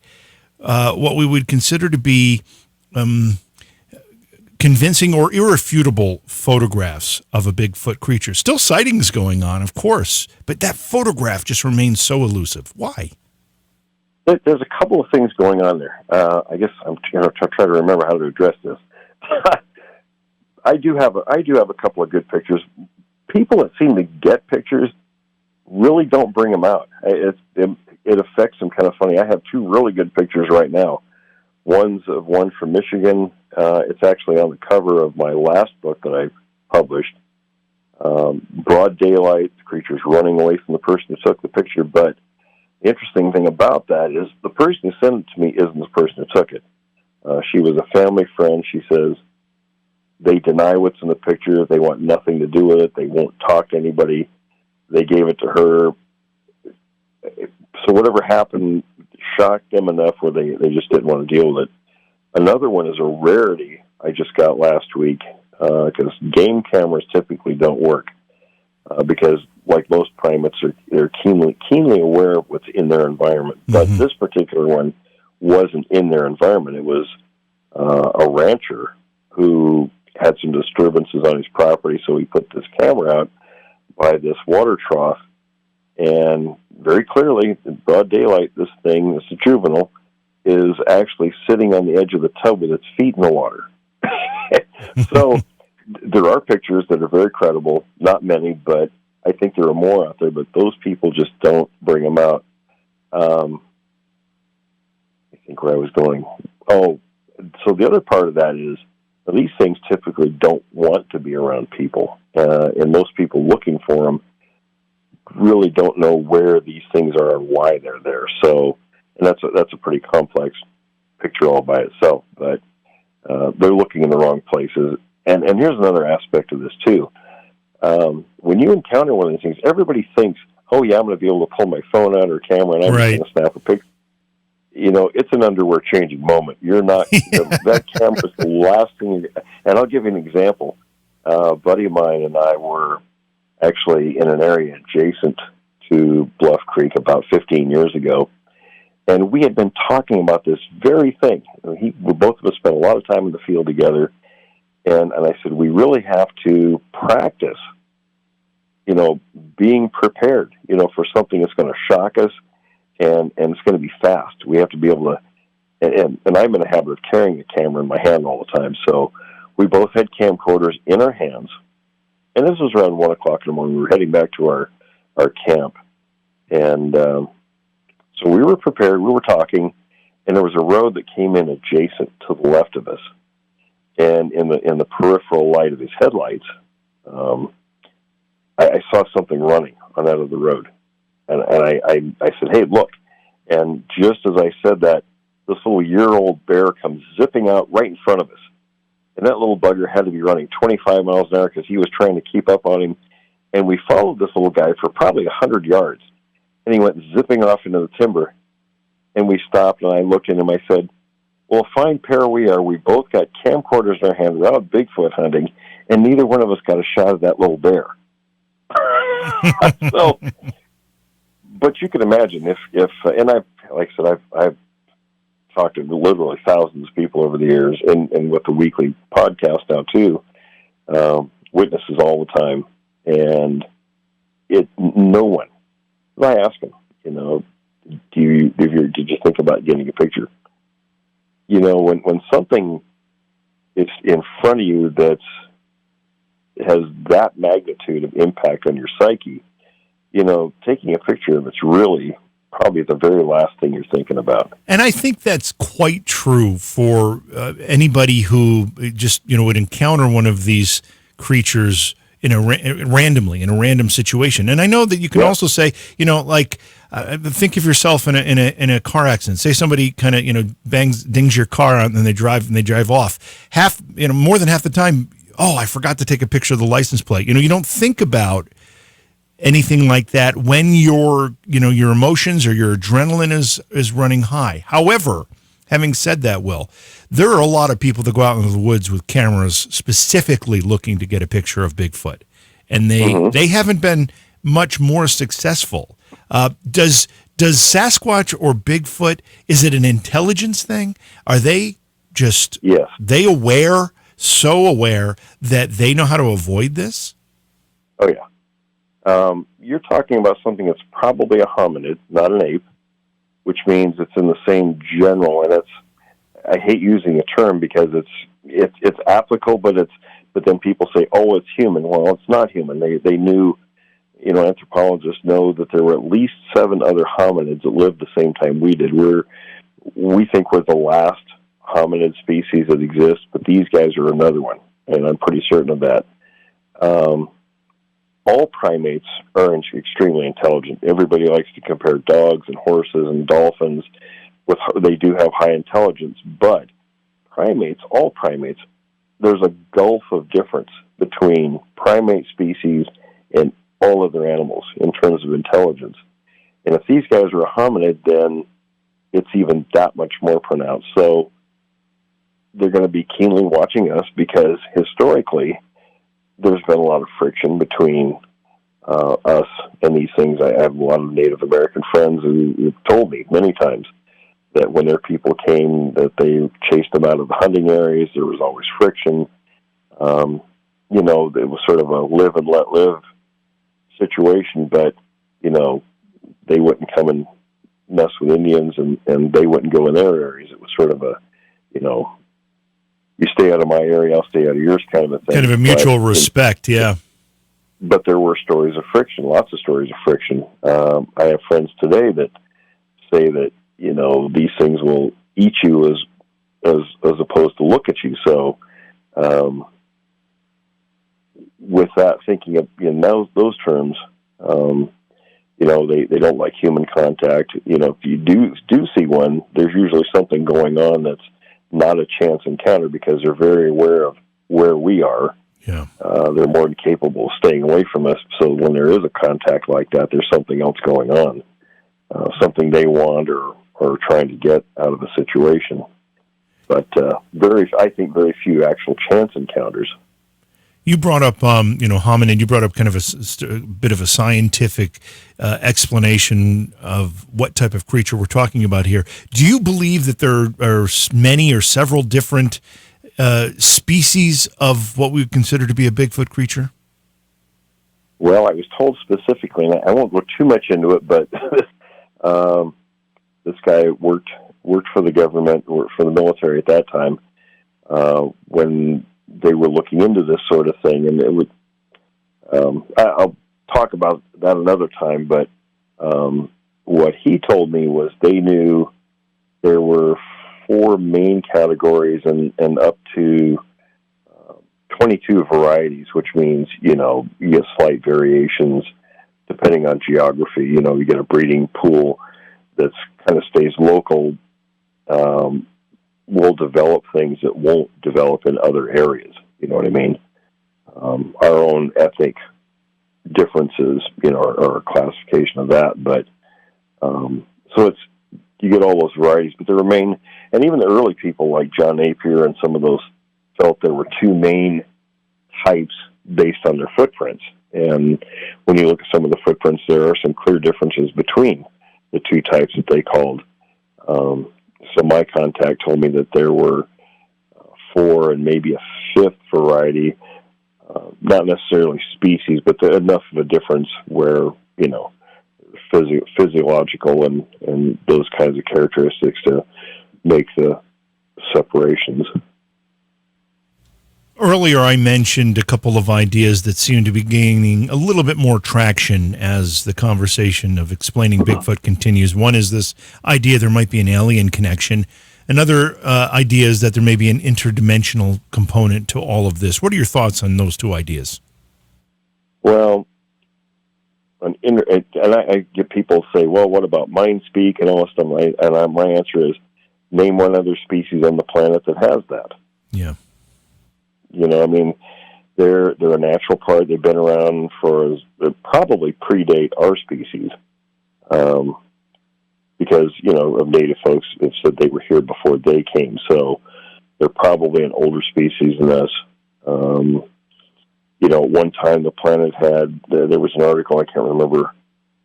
[SPEAKER 2] what we would consider to be convincing or irrefutable photographs of a Bigfoot creature. Still sightings going on, of course, but that photograph just remains so elusive. Why?
[SPEAKER 4] There's a couple of things going on there. I guess I'm trying to remember how to address this. I do have a couple of good pictures. People that seem to get pictures really don't bring them out. It affects them kind of funny. I have 2 really good pictures right now. One's of one from Michigan. It's actually on the cover of my last book that I published. Broad daylight, the creature's running away from the person who took the picture. But the interesting thing about that is the person who sent it to me isn't the person who took it. She was a family friend. She says they deny what's in the picture. They want nothing to do with it. They won't talk to anybody. They gave it to her. So whatever happened shocked them enough where they just didn't want to deal with it. Another one is a rarity I just got last week because game cameras typically don't work because, like most primates, they're keenly aware of what's in their environment. Mm-hmm. But this particular one wasn't in their environment. It was a rancher who had some disturbances on his property, so he put this camera out by this water trough, and very clearly, in broad daylight, this juvenile, is actually sitting on the edge of the tub with its feet in the water. So there are pictures that are very credible, not many, but I think there are more out there, but those people just don't bring them out. I think where I was going. Oh, so the other part of that is Now, these things typically don't want to be around people, and most people looking for them really don't know where these things are and why they're there. So, and that's a pretty complex picture all by itself, but they're looking in the wrong places. And here's another aspect of this, too. When you encounter one of these things, everybody thinks, oh, yeah, I'm going to be able to pull my phone out or camera and I'm just going to snap a picture. You know, it's an underwear changing moment. You're not, that camera's the last thing. And I'll give you an example. A buddy of mine and I were actually in an area adjacent to Bluff Creek about 15 years ago. And we had been talking about this very thing. Both of us spent a lot of time in the field together. And I said, we really have to practice, being prepared, for something that's going to shock us. And it's going to be fast. We have to be able to, and I'm in the habit of carrying a camera in my hand all the time. So we both had camcorders in our hands. And this was around 1 o'clock in the morning. We were heading back to our camp. And so we were prepared. We were talking. And there was a road that came in adjacent to the left of us. And in the peripheral light of his headlights, I saw something running on that of the road. And I said, hey, look. And just as I said that, this little year-old bear comes zipping out right in front of us. And that little bugger had to be running 25 miles an hour because he was trying to keep up on him. And we followed this little guy for probably 100 yards. And he went zipping off into the timber. And we stopped, and I looked at him. I said, well, a fine pair we are. We both got camcorders in our hands. We're out Bigfoot hunting, and neither one of us got a shot of that little bear. So... But you can imagine if and I've talked to literally thousands of people over the years, and with the weekly podcast now too, witnesses all the time, and no one. I ask them, did you think about getting a picture? When something is in front of you has that magnitude of impact on your psyche. Taking a picture of it's really probably the very last thing you're thinking about.
[SPEAKER 2] And I think that's quite true for anybody who just, would encounter one of these creatures randomly in a random situation. And I know that you can also say, think of yourself in a car accident. Say somebody kind of, dings your car out and then they drive off. More than half the time, oh, I forgot to take a picture of the license plate. You don't think about anything like that when your emotions or your adrenaline is running high. However, having said that, Will, there are a lot of people that go out into the woods with cameras specifically looking to get a picture of Bigfoot, and they haven't been much more successful. Does Sasquatch or Bigfoot, is it an intelligence thing? Are they just they so aware that they know how to avoid this?
[SPEAKER 4] Oh yeah. You're talking about something that's probably a hominid, not an ape, which means it's in the same general. And I hate using the term because it's applicable, but then people say, oh, it's human. Well, it's not human. They knew, anthropologists know that there were at least 7 other hominids that lived the same time we did. We think we're the last hominid species that exists, but these guys are another one, and I'm pretty certain of that. All primates are extremely intelligent. Everybody likes to compare dogs and horses and dolphins. They do have high intelligence, but all primates, there's a gulf of difference between primate species and all other animals in terms of intelligence. And if these guys are a hominid, then it's even that much more pronounced. So they're going to be keenly watching us because historically, there's been a lot of friction between us and these things. I have a lot of Native American friends who told me many times that when their people came, that they chased them out of the hunting areas. There was always friction. It was sort of a live and let live situation, but, they wouldn't come and mess with Indians and they wouldn't go in their areas. It was sort of a, you stay out of my area, I'll stay out of yours kind of a thing.
[SPEAKER 2] Kind of a mutual respect, yeah.
[SPEAKER 4] But there were stories of friction, lots of stories of friction. I have friends today that say that, these things will eat you as opposed to look at you. So with that, thinking of those terms, they don't like human contact. If you do see one, there's usually something going on that's not a chance encounter because they're very aware of where we are.
[SPEAKER 2] Yeah.
[SPEAKER 4] They're more than capable of staying away from us. So when there is a contact like that, there's something else going on, something they want or trying to get out of a situation. But I think very few actual chance encounters.
[SPEAKER 2] You brought up, hominid. You brought up kind of a bit of a scientific explanation of what type of creature we're talking about here. Do you believe that there are many or several different species of what we would consider to be a Bigfoot creature?
[SPEAKER 4] Well, I was told specifically, and I won't go too much into it, but this guy worked for the government, worked for the military at that time, when they were looking into this sort of thing, and it would. I'll talk about that another time. But what he told me was they knew there were 4 main categories and up to 22 varieties, which means you get slight variations depending on geography. You get a breeding pool that's kind of stays local. Will develop things that won't develop in other areas. You know what I mean? Our own ethnic differences, or a classification of that. But so you get all those varieties, but there remain, and even the early people like John Napier and some of those felt there were 2 main types based on their footprints. And when you look at some of the footprints, there are some clear differences between the 2 types that they called. So my contact told me that there were 4 and maybe a 5th variety, not necessarily species, but enough of a difference where, physiological and those kinds of characteristics to make the separations.
[SPEAKER 2] Earlier, I mentioned a couple of ideas that seem to be gaining a little bit more traction as the conversation of explaining Bigfoot continues. One is this idea there might be an alien connection. Another idea is that there may be an interdimensional component to all of this. What are your thoughts on those 2 ideas?
[SPEAKER 4] Well, and I get people say, well, what about mind speak and all this stuff? And my answer is, name one other species on the planet that has that.
[SPEAKER 2] Yeah.
[SPEAKER 4] They're a natural part. They've been around they probably predate our species, because of native folks that said they were here before they came. So they're probably an older species than us. At one time the planet there was an article, I can't remember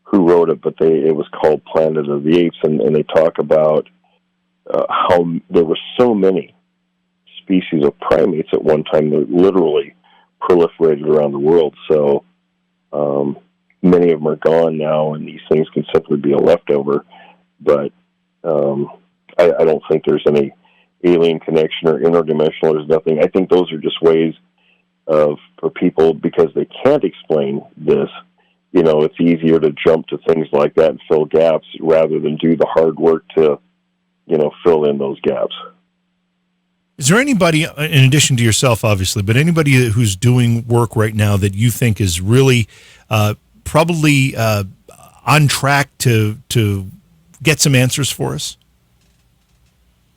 [SPEAKER 4] who wrote it, but it was called Planet of the Apes, and they talk about how there were so many species of primates at one time that literally proliferated around the world. So many of them are gone now, and these things can simply be a leftover. But I don't think there's any alien connection or interdimensional. There's nothing. I think those are just ways for people, because they can't explain this. It's easier to jump to things like that and fill gaps rather than do the hard work to, fill in those gaps.
[SPEAKER 2] Is there anybody, in addition to yourself, obviously, but anybody who's doing work right now that you think is really probably on track to get some answers for us?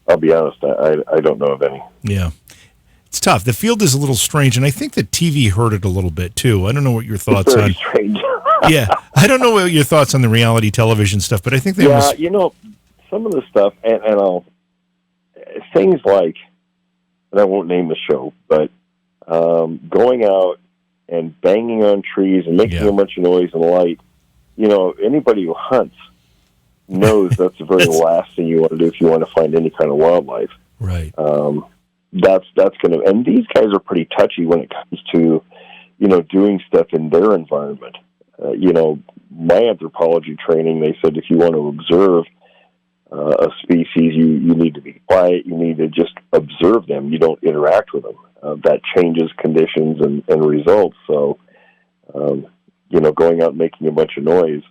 [SPEAKER 4] I'll be honest, I don't know of any.
[SPEAKER 2] Yeah. It's tough. The field is a little strange, and I think that TV hurt it a little bit, too. I don't know what your thoughts
[SPEAKER 4] Very
[SPEAKER 2] on...
[SPEAKER 4] strange.
[SPEAKER 2] Yeah. I don't know what your thoughts on the reality television stuff, but I think
[SPEAKER 4] some of the stuff, and I'll... Things like, and I won't name the show, but going out and banging on trees and making a bunch of noise and light, anybody who hunts knows that's the very last thing you want to do if you want to find any kind of wildlife.
[SPEAKER 2] Right.
[SPEAKER 4] That's going to, and these guys are pretty touchy when it comes to, doing stuff in their environment. My anthropology training, they said if you want to observe a species, you need to be quiet. You need to just observe them. You don't interact with them. That changes conditions and results. So, going out and making a bunch of noise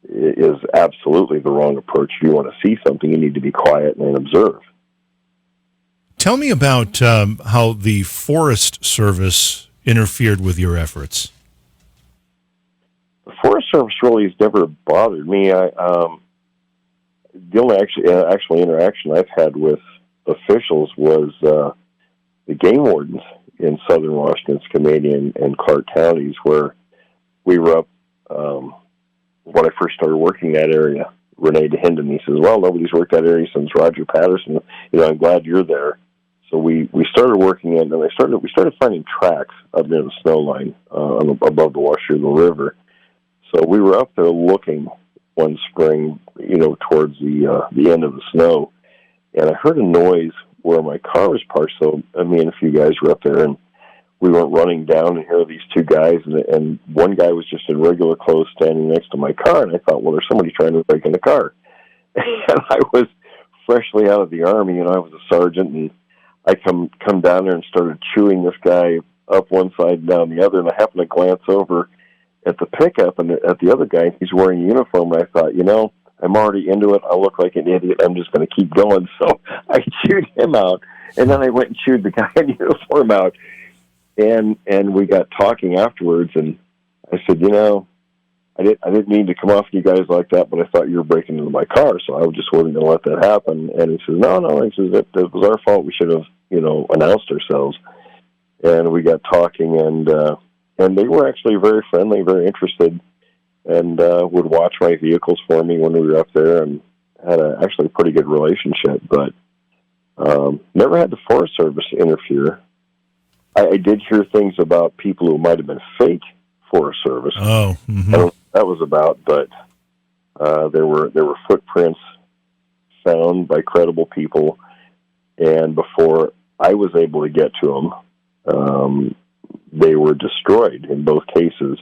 [SPEAKER 4] is absolutely the wrong approach. If you want to see something, you need to be quiet and observe.
[SPEAKER 2] Tell me about how the Forest Service interfered with your efforts.
[SPEAKER 4] The Forest Service really has never bothered me. The only actual interaction I've had with officials was the game wardens in southern Washington, Canadian, and Clark counties, where we were up when I first started working that area. Renee DeHinden, he says, well, nobody's worked that area since Roger Patterson. I'm glad you're there. So we started working in, and we started finding tracks up near the snow line above the Washougal River. So we were up there looking one spring, towards the end of the snow, and I heard a noise where my car was parked. So me and a few guys were up there, and we went running down, and here are these two guys, and one guy was just in regular clothes standing next to my car, and I thought, well, there's somebody trying to break in the car. And I was freshly out of the Army, and I was a sergeant, and I come down there and started chewing this guy up one side and down the other, and I happened to glance over at the pickup and at the other guy. He's wearing a uniform, and I thought, I'm already into it. I look like an idiot. I'm just going to keep going. So I chewed him out, and then I went and chewed the guy in uniform out, and we got talking afterwards, and I said, I didn't mean to come off you guys like that, but I thought you were breaking into my car, so I just wasn't going to let that happen. And he says, no, he says, that was our fault. We should have, announced ourselves. And we got talking, and they were actually very friendly, very interested, and would watch my vehicles for me when we were up there, and had actually a pretty good relationship, but never had the Forest Service interfere. I did hear things about people who might have been fake Forest Service.
[SPEAKER 2] Oh, mm-hmm.
[SPEAKER 4] I don't know what that was about, but there were footprints found by credible people, and before I was able to get to them, they were destroyed in both cases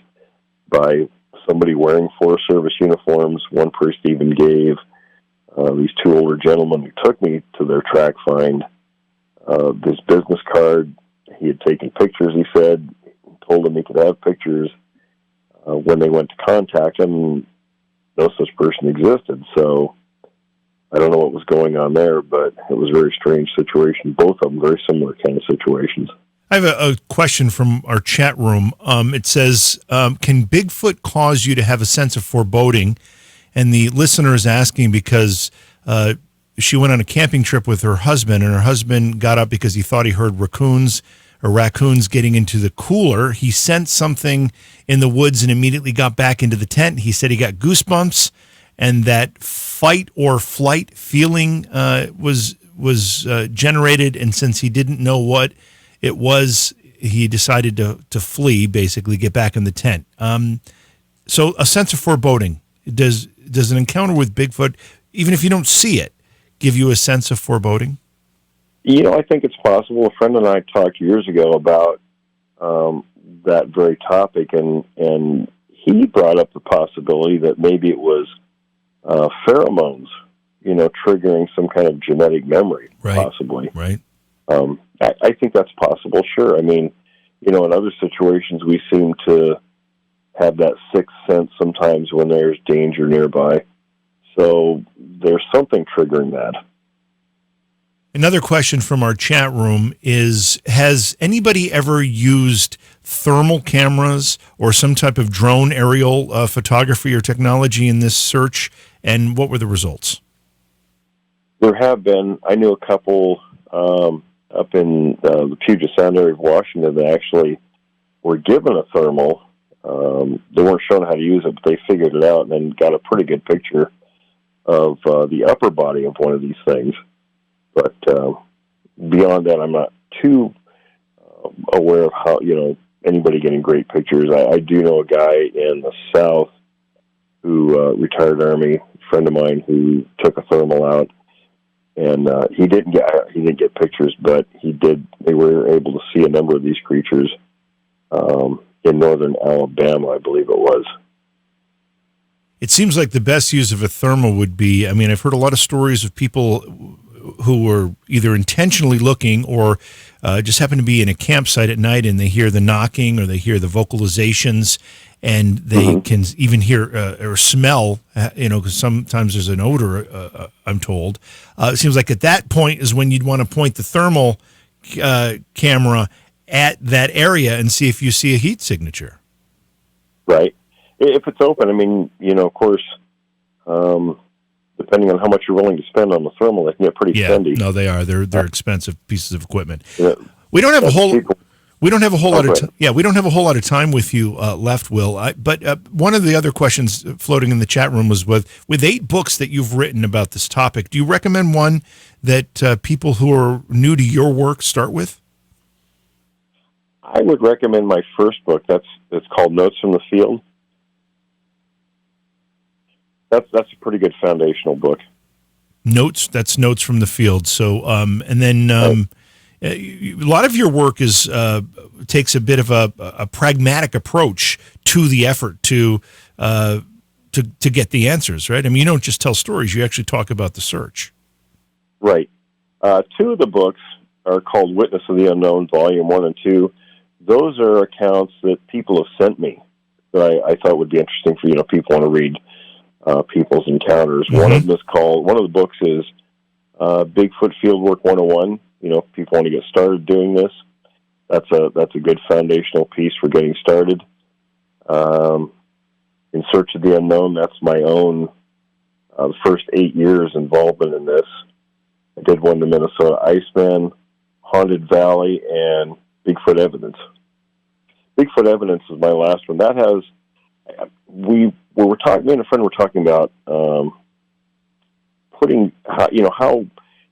[SPEAKER 4] by somebody wearing Forest Service uniforms. One person even gave these two older gentlemen who took me to their track find this business card. He had taken pictures, he said, told them he could have pictures. When they went to contact him, no such person existed. So I don't know what was going on there, but it was a very strange situation. Both of them very similar kind of situations.
[SPEAKER 2] I have a question from our chat room. It says, can Bigfoot cause you to have a sense of foreboding? And the listener is asking because she went on a camping trip with her husband, and her husband got up because he thought he heard raccoons getting into the cooler. He sensed something in the woods and immediately got back into the tent. He said he got goosebumps, and that fight or flight feeling was generated. And since he didn't know what it was, he decided to flee, basically get back in the tent. So a sense of foreboding. Does an encounter with Bigfoot, even if you don't see it, give you a sense of foreboding?
[SPEAKER 4] I think it's possible. A friend and I talked years ago about that very topic, and he brought up the possibility that maybe it was pheromones, triggering some kind of genetic memory,
[SPEAKER 2] right,
[SPEAKER 4] possibly.
[SPEAKER 2] Right.
[SPEAKER 4] I think that's possible, sure. I mean, in other situations, we seem to have that sixth sense sometimes when there's danger nearby. So there's something triggering that.
[SPEAKER 2] Another question from our chat room is, has anybody ever used thermal cameras or some type of drone aerial photography or technology in this search, and what were the results?
[SPEAKER 4] There have been. I knew a couple up in the Puget Sound area of Washington that actually were given a thermal. They weren't shown how to use it, but they figured it out and then got a pretty good picture of the upper body of one of these things. But beyond that, I'm not too aware of how, anybody getting great pictures. I do know a guy in the South who retired Army, a friend of mine, who took a thermal out, and he didn't get pictures, but they were able to see a number of these creatures in northern Alabama, I believe it was.
[SPEAKER 2] It seems like the best use of a thermal would be, I've heard a lot of stories of people who are either intentionally looking or just happen to be in a campsite at night and they hear the knocking or they hear the vocalizations, and they can even hear or smell, because sometimes there's an odor, I'm told. It seems like at that point is when you'd want to point the thermal camera at that area and see if you see a heat signature.
[SPEAKER 4] Right. If it's open, of course, depending on how much you're willing to spend on the thermal, they can get pretty spendy.
[SPEAKER 2] No, they are. They're expensive pieces of equipment.
[SPEAKER 4] Yeah.
[SPEAKER 2] We don't have a whole. We don't have a whole lot of we don't have a whole lot of time with you left, Will. But one of the other questions floating in the chat room was with 8 books that you've written about this topic. Do you recommend one that people who are new to your work start with?
[SPEAKER 4] I would recommend my first book. It's called Notes from the Field. That's a pretty good foundational book. Notes
[SPEAKER 2] from the field. So, and then a lot of your work is takes a bit of a pragmatic approach to the effort to get the answers, right? You don't just tell stories; you actually talk about the search.
[SPEAKER 4] Right. 2 of the books are called Witness of the Unknown, Volume 1 and 2. Those are accounts that people have sent me that I thought would be interesting for people want to read. People's encounters. One of the books is Bigfoot Fieldwork 101. If people want to get started doing this, that's a good foundational piece for getting started. In Search of the Unknown, that's my own first 8 years involvement in this. I did one, the Minnesota Iceman, Haunted Valley, and Bigfoot Evidence. Bigfoot Evidence is my last one. That has me and a friend were talking about putting how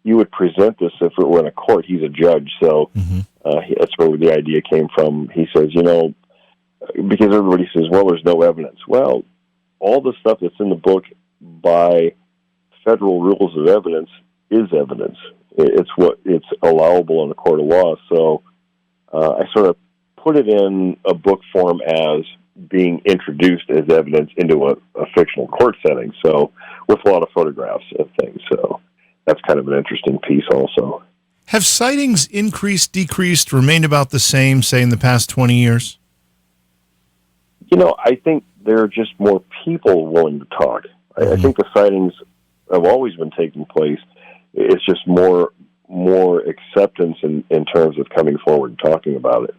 [SPEAKER 4] you would present this if it were in a court. He's a judge, so that's where the idea came from. He says, because everybody says, well, there's no evidence. Well, all the stuff that's in the book by federal rules of evidence is evidence. It's allowable in a court of law. So I sort of put it in a book form as being introduced as evidence into a fictional court setting, so with a lot of photographs of things. So that's kind of an interesting piece also.
[SPEAKER 2] Have sightings increased, decreased, remained about the same, say, in the past 20 years?
[SPEAKER 4] I think there are just more people willing to talk. I think the sightings have always been taking place. It's just more acceptance in terms of coming forward and talking about it.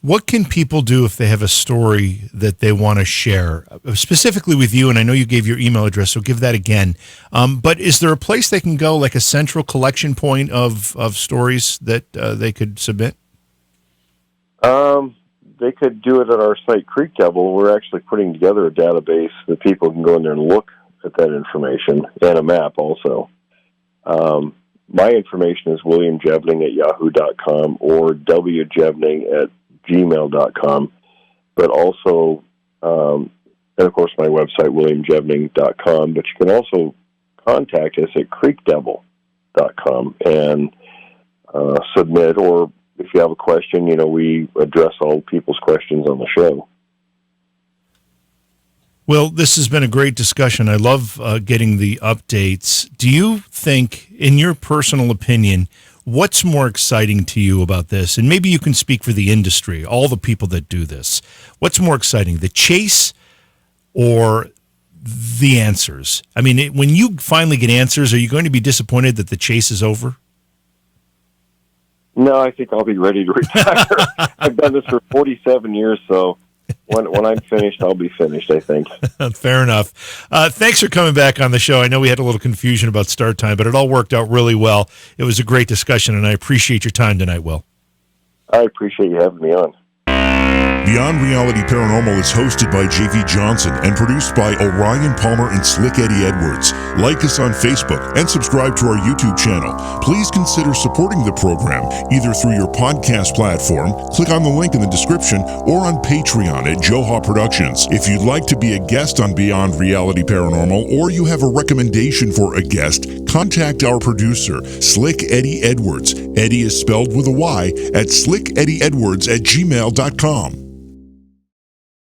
[SPEAKER 2] What can people do if they have a story that they want to share, specifically with you? And I know you gave your email address, so give that again. But is there a place they can go, like a central collection point of stories that they could submit?
[SPEAKER 4] They could do it at our site, Creek Devil. We're actually putting together a database that people can go in there and look at that information, and a map also. My information is William Jevning at yahoo.com or wjevening at gmail.com, but also, and of course my website, williamjevening.com, but you can also contact us at creekdevil.com and submit, or if you have a question, we address all people's questions on the show.
[SPEAKER 2] Well, this has been a great discussion. I love getting the updates. Do you think, in your personal opinion, what's more exciting to you about this? And maybe you can speak for the industry, all the people that do this. What's more exciting, the chase or the answers? When you finally get answers, are you going to be disappointed that the chase is over?
[SPEAKER 4] No, I think I'll be ready to retire. I've done this for 47 years, so when I'm finished, I'll be finished, I think.
[SPEAKER 2] Fair enough. Thanks for coming back on the show. I know we had a little confusion about start time, but it all worked out really well. It was a great discussion, and I appreciate your time tonight, Will.
[SPEAKER 4] I appreciate you having me on.
[SPEAKER 1] Beyond Reality Paranormal is hosted by J.V. Johnson and produced by Orion Palmer and Slick Eddie Edwards. Like us on Facebook and subscribe to our YouTube channel. Please consider supporting the program either through your podcast platform, click on the link in the description, or on Patreon at Joha Productions. If you'd like to be a guest on Beyond Reality Paranormal, or you have a recommendation for a guest, contact our producer, Slick Eddie Edwards. Eddie is spelled with a Y at slickeddieedwards@gmail.com.